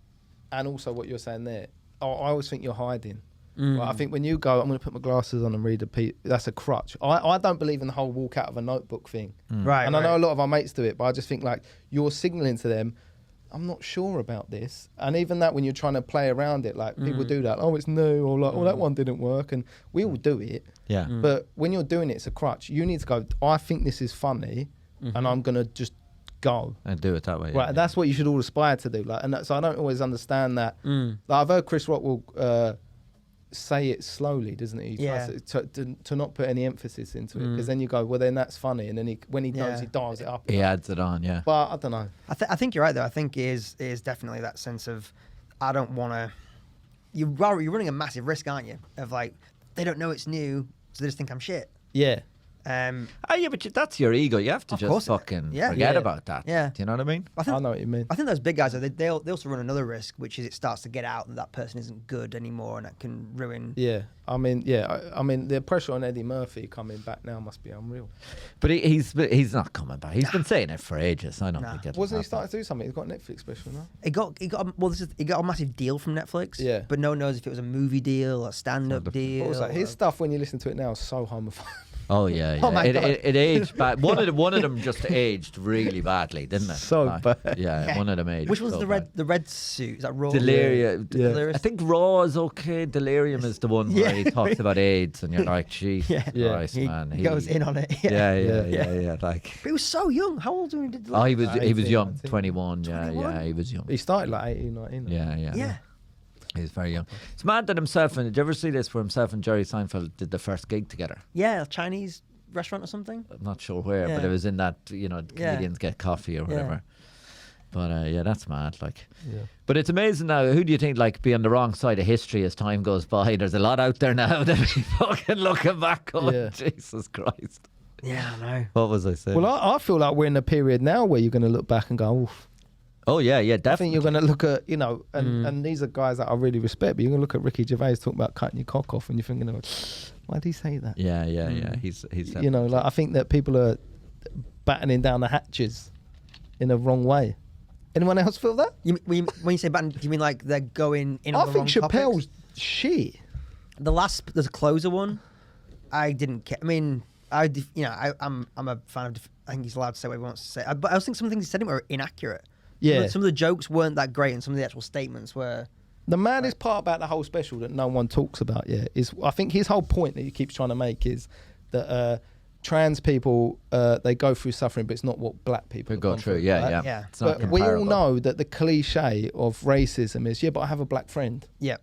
and also what you're saying there, I always think you're hiding. Like, I think when you go, I'm going to put my glasses on and read that's a crutch. I don't believe in the whole walk out of a notebook thing. Right. And I know a lot of our mates do it, but I just think like you're signalling to them, I'm not sure about this. And even that, when you're trying to play around it, like people do that. Oh, it's new, or like, oh, that one didn't work. And we all do it. yeah. But when you're doing it, it's a crutch. You need to go, I think this is funny, and I'm going to just go. And do it that way. Right, and that's what you should all aspire to do. Like, and so I don't always understand that. Like, I've heard Chris Rock will say it slowly, doesn't he? He tries to not put any emphasis into it, because then you go, well, then that's funny, and then when he does, he dials it up. He adds it on, yeah. But I don't know. I think you're right though. I think it is definitely that sense of I don't want to. You're running a massive risk, aren't you? Of like they don't know it's new, so they just think I'm shit. Yeah. Yeah, but that's your ego. You have to just fucking forget about that. Yeah. Do you know what I mean? I know what you mean. I think those big guys, they also run another risk, which is it starts to get out that person isn't good anymore, and that can ruin. Yeah, I mean, the pressure on Eddie Murphy coming back now must be unreal. But he's not coming back. He's been saying it for ages. I don't think it. Wasn't he starting to do something? He's got a Netflix special now. He got a massive deal from Netflix. Yeah. But no one knows if it was a movie deal, a stand-up deal. What was that? His stuff, when you listen to it now, is so homophobic. Oh yeah, yeah. Oh my God. It aged bad. One of them just aged really badly, didn't it? So bad. Yeah, one of them aged. Which was so the bad. red suit? Is that Raw? Delirium. Yeah. Delirious? I think Raw is okay. Delirium is the one where he talks about AIDS, and you're like, Jesus Christ, He man. goes in on it. Yeah. Like, But he was so young. How old when he did? he was 18, young, 19. 21. Yeah, he was young. He started like 18, 19. Yeah. He was very young. It's mad that himself and did you ever see this where himself and Jerry Seinfeld did the first gig together? Yeah, a Chinese restaurant or something. I'm not sure where, but Yeah. it was in that, comedians get coffee or whatever. But that's mad. Like, but it's amazing now. Who do you think be on the wrong side of history as time goes by? There's a lot out there now that be fucking looking back going, Jesus Christ. Yeah, I know. What was I saying? Well, I feel like we're in a period now where you're going to look back and go, oof. Oh yeah, I definitely. think you're going to look at, and these are guys that I really respect, but you're going to look at Ricky Gervais talking about cutting your cock off, and you're thinking, why did he say that? Yeah. He's I think that people are battening down the hatches in a wrong way. Anyone else feel that? When you say batten, do you mean like they're going in on I the think wrong Chappelle's topics? shit. There's a closer one. I didn't care. I mean, I'm a fan of. I think he's allowed to say what he wants to say. But I also think some of the things he said were inaccurate. Yeah. Some of the jokes weren't that great, and some of the actual statements were. The maddest part about the whole special that no one talks about yet is, I think his whole point that he keeps trying to make is that trans people, they go through suffering, but it's not what black people go through. Right? Yeah. It's not But we all comparable. know that the cliche of racism is, but I have a black friend. Yeah.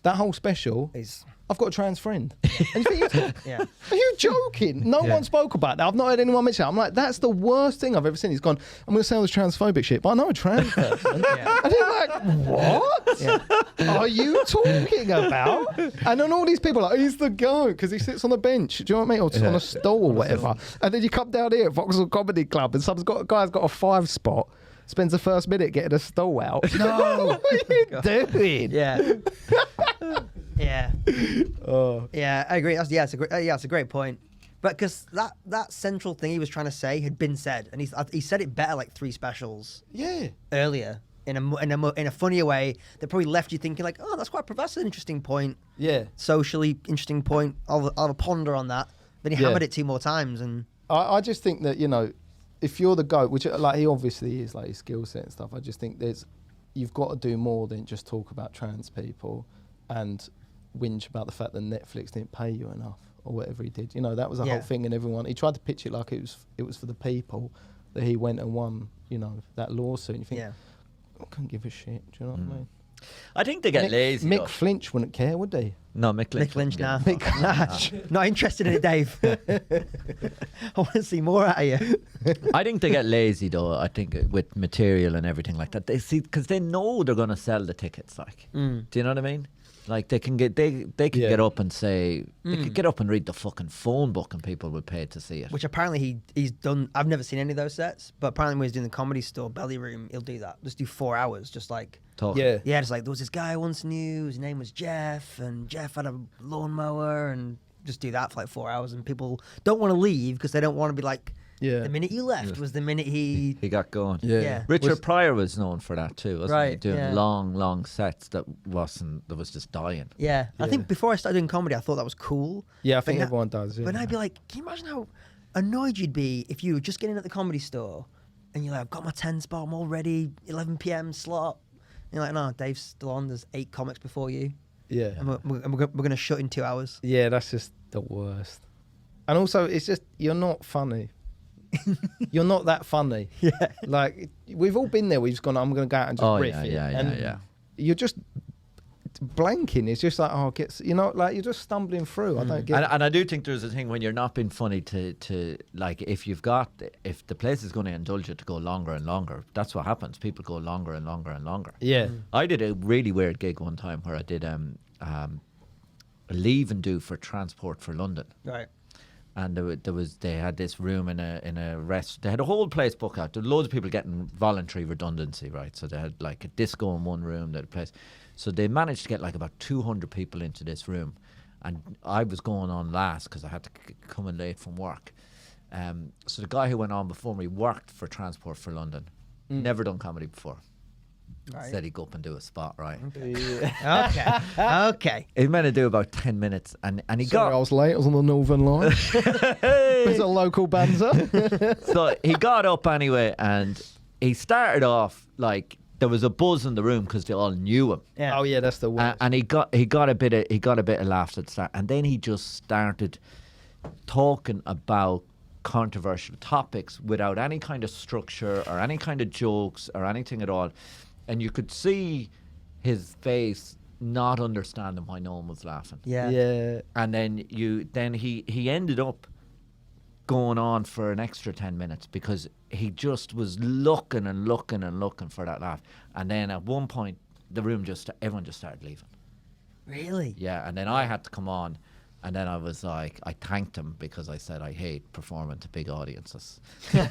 That whole special Is. I've got a trans friend. And you think, Yeah. are you joking? No one spoke about that. I've not heard anyone mention it. I'm like, that's the worst thing I've ever seen. He's gone, I'm going to say all this transphobic shit, but I know a trans person. And he's like, what are you talking about? And then all these people are like, he's the goat because he sits on the bench. Do you know what I mean? Or on a stool or whatever. And then you come down here at Vauxhall Comedy Club and some guy's got a 5 spot. Spends the first minute getting a stool out. No, what are you doing? Yeah. Yeah. Oh. Yeah, I agree. It's a great point. But because that central thing he was trying to say had been said, and he said it better like 3 specials Yeah. earlier in a funnier way that probably left you thinking like, oh, that's an interesting point. Yeah. Socially interesting point. I'll have a ponder on that. Then he hammered it 2 more times, and I just think that, you know, if you're the GOAT, which like he obviously is, like his skill set and stuff, I just think you've got to do more than just talk about trans people and whinge about the fact that Netflix didn't pay you enough or whatever he did. You know, that was the whole thing, and he tried to pitch it like it was for the people that he went and won, you know, that lawsuit. And you think, I couldn't give a shit. Do you know what I mean? I think they get lazy. Mick though. Flinch wouldn't care, would he? No, Mick Lynch. Mick Lynch, nah. Mick Not interested in it, Dave. I want to see more out of you. I think they get lazy though. I think with material and everything like that. They see because they know they're going to sell the tickets. Like, do you know what I mean? Like they can get get up and say they could get up and read the fucking phone book and people would pay to see it. Which apparently he's done. I've never seen any of those sets, but apparently when he's doing the Comedy Store Belly Room, he'll do that. Just do 4 hours, just like talking. Yeah, just like there was this guy I once knew. His name was Jeff, and Jeff had a lawnmower, and just do that for like 4 hours, and people don't want to leave because they don't want to be like. Yeah. The minute you left was the minute he got going. Yeah. Richard Pryor was known for that too, wasn't he? Right, Doing long sets that was just dying. Yeah. I think before I started doing comedy, I thought that was cool. Yeah, I think everyone does. Yeah. But I'd be like, can you imagine how annoyed you'd be if you were just getting at the Comedy Store and you're like, I've got my 10 spot, I'm all ready, 11 p.m. slot. And you're like, no, Dave's still on. There's 8 comics before you. Yeah. And we're going to shut in 2 hours. Yeah, that's just the worst. And also, it's just, you're not funny. You're not that funny. Yeah. Like, we've all been there. We've just gone, I'm going to go out and just riff it. Yeah. You're just blanking. It's just like, you know, like you're just stumbling through. I don't get it. And I do think there's a thing when you're not being funny to like, if the place is going to indulge you to go longer and longer, that's what happens. People go longer and longer and longer. Yeah. I did a really weird gig one time where I did a leave and do for Transport for London. Right. And they had this room in a rest. They had a whole place booked out. There were loads of people getting voluntary redundancy, right? So they had like a disco in one room. They had a place. So they managed to get like about 200 people into this room, and I was going on last because I had to come in late from work. So the guy who went on before me worked for Transport for London. Never done comedy before. Right. Said he'd go up and do a spot, right? Okay. He meant to do about 10 minutes, and he Sorry, got. I was late. I was on the Northern Line. It's a local banter. So he got up anyway, and he started off like there was a buzz in the room because they all knew him. Yeah. Oh yeah, that's the worst. And he got a bit of laughs at the start, and then he just started talking about controversial topics without any kind of structure or any kind of jokes or anything at all, and you could see his face not understanding why no one was laughing. Yeah. And then he ended up going on for an extra 10 minutes because he just was looking for that laugh. And then at one point, everyone just started leaving. Really? Yeah, and then I had to come on, and then I was like, I thanked him because I said I hate performing to big audiences. I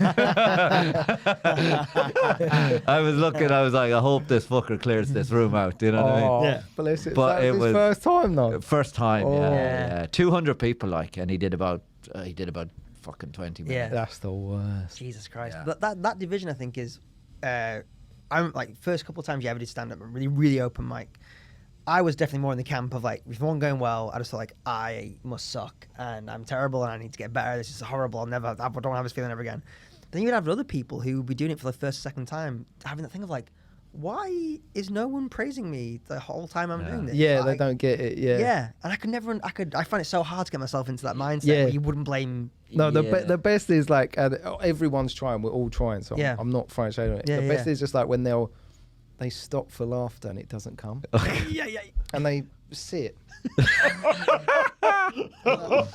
was looking, I was like, I hope this fucker clears this room out. Do you know what I mean? Yeah. Bless it. But It was his first time though. First time, Oh. yeah. 200 people, like, and he did about fucking 20 minutes. Yeah. That's the worst. Jesus Christ. Yeah. That division, I think, is... I'm like, first couple of times you ever did stand-up, really, really open mic. I was definitely more in the camp of like, if it wasn't going well, I just thought like, I must suck and I'm terrible and I need to get better. This is horrible. I don't have this feeling ever again. Then you'd have other people who would be doing it for the first or second time, having that thing of like, why is no one praising me the whole time I'm doing this? Yeah, like, they don't get it. Yeah. Yeah, and I find it so hard to get myself into that mindset Yeah. where you wouldn't blame. No, Yeah. the best is like everyone's trying. We're all trying. So Yeah. I'm not trying to shade on it. Yeah, The best yeah. is just like when they stop for laughter and it doesn't come, Yeah. and they sit,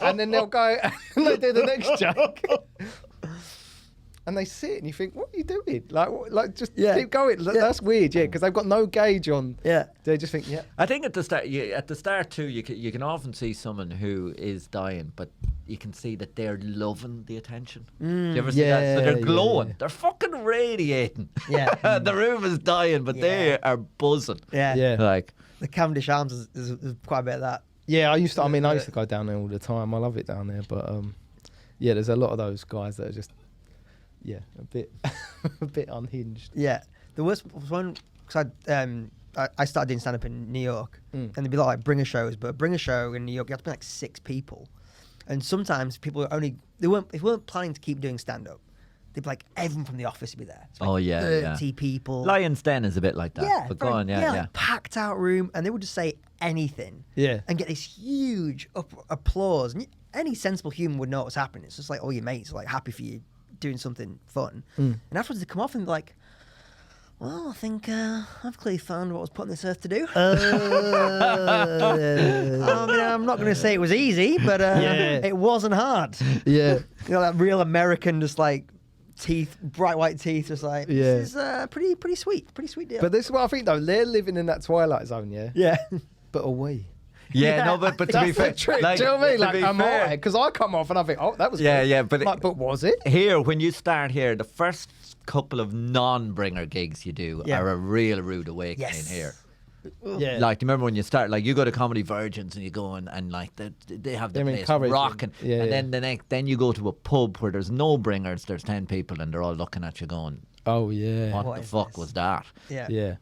and then they'll go and they do the next joke. And they sit, and you think, "What are you doing? Like just keep going." That's weird, yeah, because they've got no gauge on. Yeah. They just think, "Yeah." I think at the start too, you can often see someone who is dying, but you can see that they're loving the attention. Do you ever see that? So they're glowing. Yeah. They're fucking radiating. Yeah. The room is dying, but they are buzzing. Yeah. Yeah. Like, The Cavendish Arms is quite a bit of that. Yeah, I used to go down there all the time. I love it down there, but yeah, there's a lot of those guys that are just a bit unhinged. Yeah. The worst was when because I started doing stand up in New York, and there'd be like bringer shows, but a bringer show in New York you have to be like 6 people, and sometimes people weren't planning to keep doing stand up. They'd be like, everyone from the office would be there. It's like 30 people. Lion's Den is a bit like that. Yeah, but go on, like packed out room, and they would just say anything. Yeah. And get this huge applause. And any sensible human would know what's happening. It's just like all your mates are like happy for you doing something fun. And afterwards they come off and be like, well, I think I've clearly found what I was put on this earth to do. I mean, I'm not going to say it was easy, but it wasn't hard. Yeah. You know, that real American, just like teeth, bright white teeth, just like, this is pretty sweet deal. But this is what I think, though. They're living in that twilight zone, yeah? Yeah. But are we? Yeah, no, but to That's be fair, the trick. like, do you know what I mean? to Like, be am fair- I? Because I come off and I think, oh, that was Yeah, good. yeah, but like, but was it? Here, when you start here, the first couple of non-bringer gigs you do are a real rude awakening here. Yeah. Like, do you remember when you start, like, you go to Comedy Virgins and you go and like, they have the They're place encouraging. rocking. Yeah, and yeah. then you go to a pub where there's no bringers, there's 10 people and they're all looking at you going, Oh, yeah. what the is fuck this? was that? Yeah. Yeah.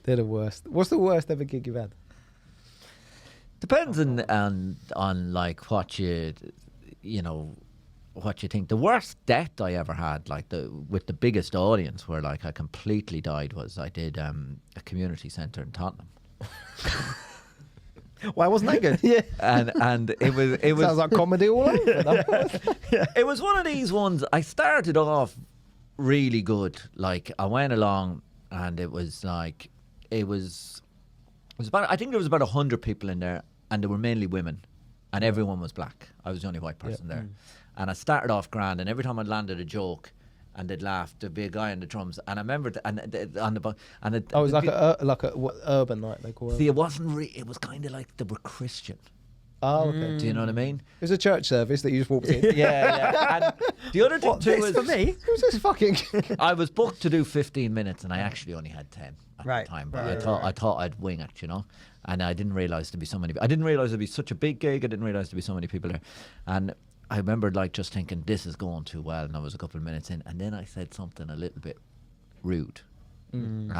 They're the worst. What's the worst ever gig you've had? Depends on like what you know, what you think. The worst death I ever had, like with the biggest audience, where like I completely died, was I did a community centre in Tottenham. Why wasn't that good? Yeah. And it was Sounds like comedy all over. It was one of these ones. I started off really good. Like I went along, and it was like it was about. I think there was about 100 people in there, and they were mainly women, and everyone was black. I was the only white person there, and I started off grand. And every time I landed a joke, and they'd laugh, there'd be a guy on the drums, and I remember Oh, it was like a what, urban night they call it. See, it wasn't. It was kind of like they were Christian. Oh, okay. Do you know what I mean? It was a church service that you just walked in. Yeah. And the other thing too is for me. Who's this fucking? I was booked to do 15 minutes, and I actually only had 10 at Right. the time. But Right, I thought I'd wing it, you know. And I didn't realise there'd be so many. I didn't realise there'd be such a big gig. I didn't realise there'd be so many people there. And I remember like just thinking this is going too well, and I was a couple of minutes in, and then I said something a little bit rude, and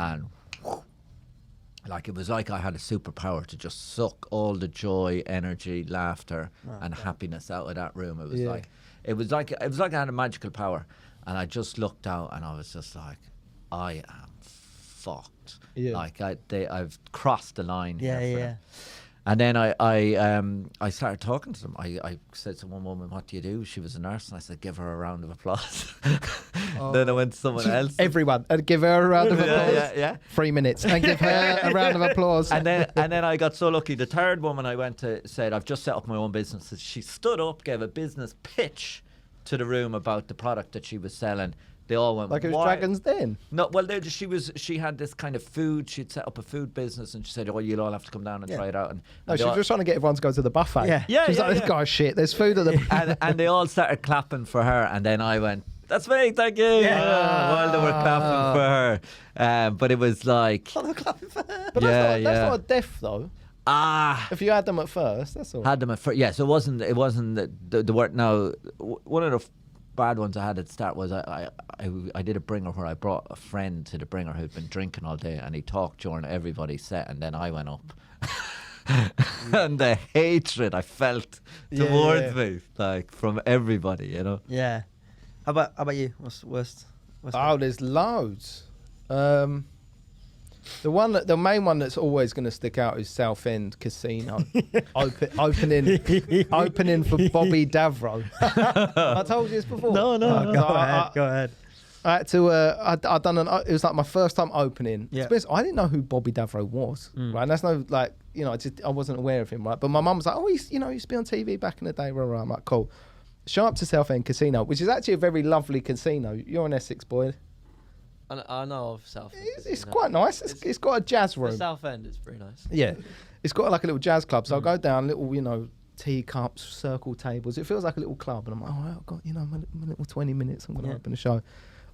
like it was like I had a superpower to just suck all the joy, energy, laughter, and happiness out of that room. It was like I had a magical power, and I just looked out, and I was just like, I am fucked. Yeah. Like I've crossed the line. Yeah, here for yeah. them. And then I started talking to them. I said to one woman, "What do you do?" She was a nurse, and I said, "Give her a round of applause." Then I went to someone else. Everyone, and give her a round of applause. Yeah. 3 minutes, and give her a round of applause. And then I got so lucky. The third woman I went to said, "I've just set up my own business." So she stood up, gave a business pitch to the room about the product that she was selling. They all went, Like it was "Why?" Dragon's Den. No, well, she had this kind of food. She'd set up a food business, and she said, "Oh, you'll all have to come down and try it out." And No, they she was all- just trying to get everyone to go to the buffet. Yeah. Yeah, She was yeah, like, this yeah. guy's shit. There's food at the. and they all started clapping for her, and then I went, "That's me, thank you." While they were clapping for her, but it was like, But Yeah, that's not a death though. If you had them at first, that's all. had them at first. Yeah, so it wasn't the word. Now, one of the bad ones I had at the start was I did a bringer where I brought a friend to the bringer who'd been drinking all day, and he talked during everybody's set, and then I went up. And the hatred I felt towards me, like from everybody, you know. Yeah. How about you? What's the worst? Oh, there's loads. The main one that's always going to stick out is Southend Casino opening for Bobby Davro. I told you this before. No. Go ahead. I had to. I'd done it was like my first time opening. Yeah. To be honest, I didn't know who Bobby Davro was. Right, and that's no like I wasn't aware of him. Right, but my mum was like, oh, he used to be on TV back in the day. Right, I'm like, cool. Show up to Southend Casino, which is actually a very lovely casino. You're an Essex boy. I know of Southend. It's quite nice. It's got a jazz room. The Southend is pretty nice. Yeah, it's got like a little jazz club. So I go down, little teacups, circle tables. It feels like a little club, and I'm like, oh, I've got my little 20 minutes. I'm going to open the show.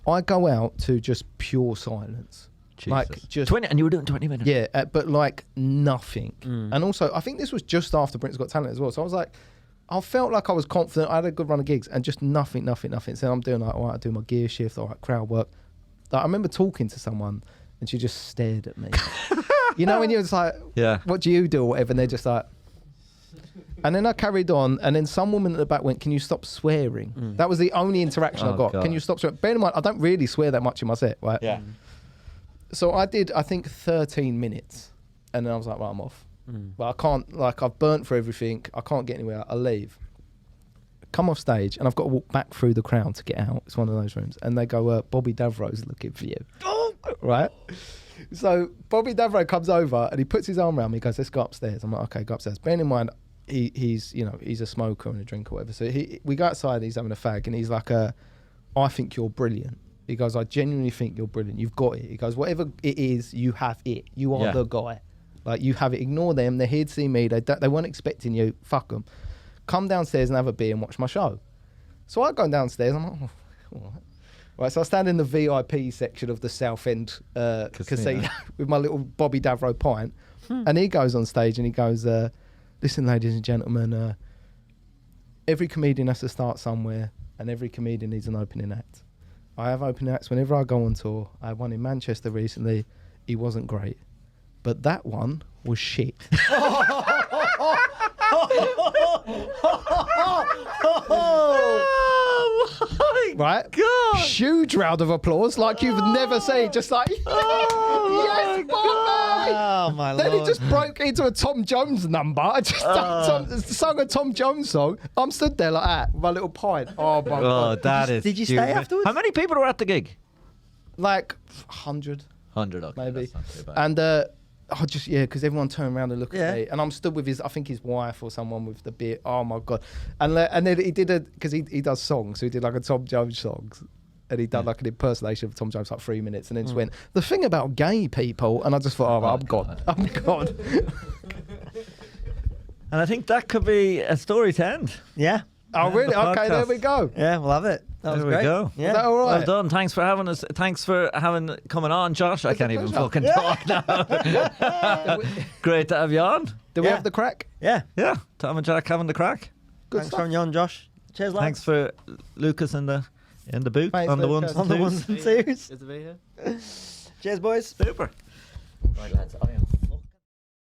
I go out to just pure silence, Jesus. like just 20, and you were doing 20 minutes. yeah, but like nothing. And also, I think this was just after Britain's Got Talent as well. So I was like, I felt like I was confident. I had a good run of gigs, and just nothing. So I'm doing like, all right, I do my gear shift, all right, crowd work. Like, I remember talking to someone, and she just stared at me. You know when you're just like, Yeah. what do you do or whatever, and they're just like. And then I carried on, and then some woman at the back went, "Can you stop swearing?" That was the only interaction I got. God. Can you stop swearing? Bear in mind, I don't really swear that much in my set, right? Yeah. So I did, I think, 13 minutes, and then I was like, "Right, I'm off." But I can't, like, I've burnt for everything. I can't get anywhere. I'll leave. Come off stage, and I've got to walk back through the crowd to get out. It's one of those rooms, and they go, "Bobby Davro's looking for you." Right? So Bobby Davro comes over, and he puts his arm around me. He goes, "Let's go upstairs." I'm like, "Okay, go upstairs." Bearing in mind, he's a smoker and a drinker or whatever. So we go outside and he's having a fag and he's like, "I think you're brilliant." He goes, "I genuinely think you're brilliant. You've got it." He goes, "Whatever it is, you have it. You are the guy. Like, you have it. Ignore them. They're here to see me. They weren't expecting you. Fuck them. Come downstairs and have a beer and watch my show." So I go downstairs. I'm like, "Oh, all right." Right, so I stand in the VIP section of the South End casino with my little Bobby Davro pint. And he goes on stage and he goes, "Listen, ladies and gentlemen, every comedian has to start somewhere, and every comedian needs an opening act. I have opening acts whenever I go on tour. I had one in Manchester recently. He wasn't great. But that one was shit." Oh my Right? God. Huge round of applause like you've never seen. Just like, yes, Bobby! Oh my Then lord! he just broke into a Tom Jones number. I just sung a Tom Jones song. I'm stood there like that with my little pint. Oh my Oh, God. that is. Did you stay stupid. afterwards? How many people were at the gig? Like 100 100, okay, maybe. that's not too bad. And I just, because everyone turned around and looked at me. And I'm stood with I think his wife or someone with the beer. Oh my God. And then he did because he does songs. So he did like a Tom Jones songs. And he done like an impersonation of Tom Jones, like 3 minutes, and then just went, "The thing about gay people," and I just thought, I'm gone. I'm gone. And I think that could be a story to end. Yeah. Oh, really? the Okay, there podcast. we go. Yeah, we'll have it. That was There we great. go. Yeah. Is that all right? Well done. Thanks for having us. Thanks for coming on, Josh. I It's a can't even pleasure. fucking talk now. Great to have you on. Do we Yeah. have the crack? Yeah. Yeah, Tom and Jack having the crack. Good Thanks stuff. for having you on, Josh. Cheers, lads. Thanks for Lucas in the boot Thanks, on the Lucas. ones on the and ones twos. and twos. Is the V here? Cheers, boys. Super. Right, lads. I am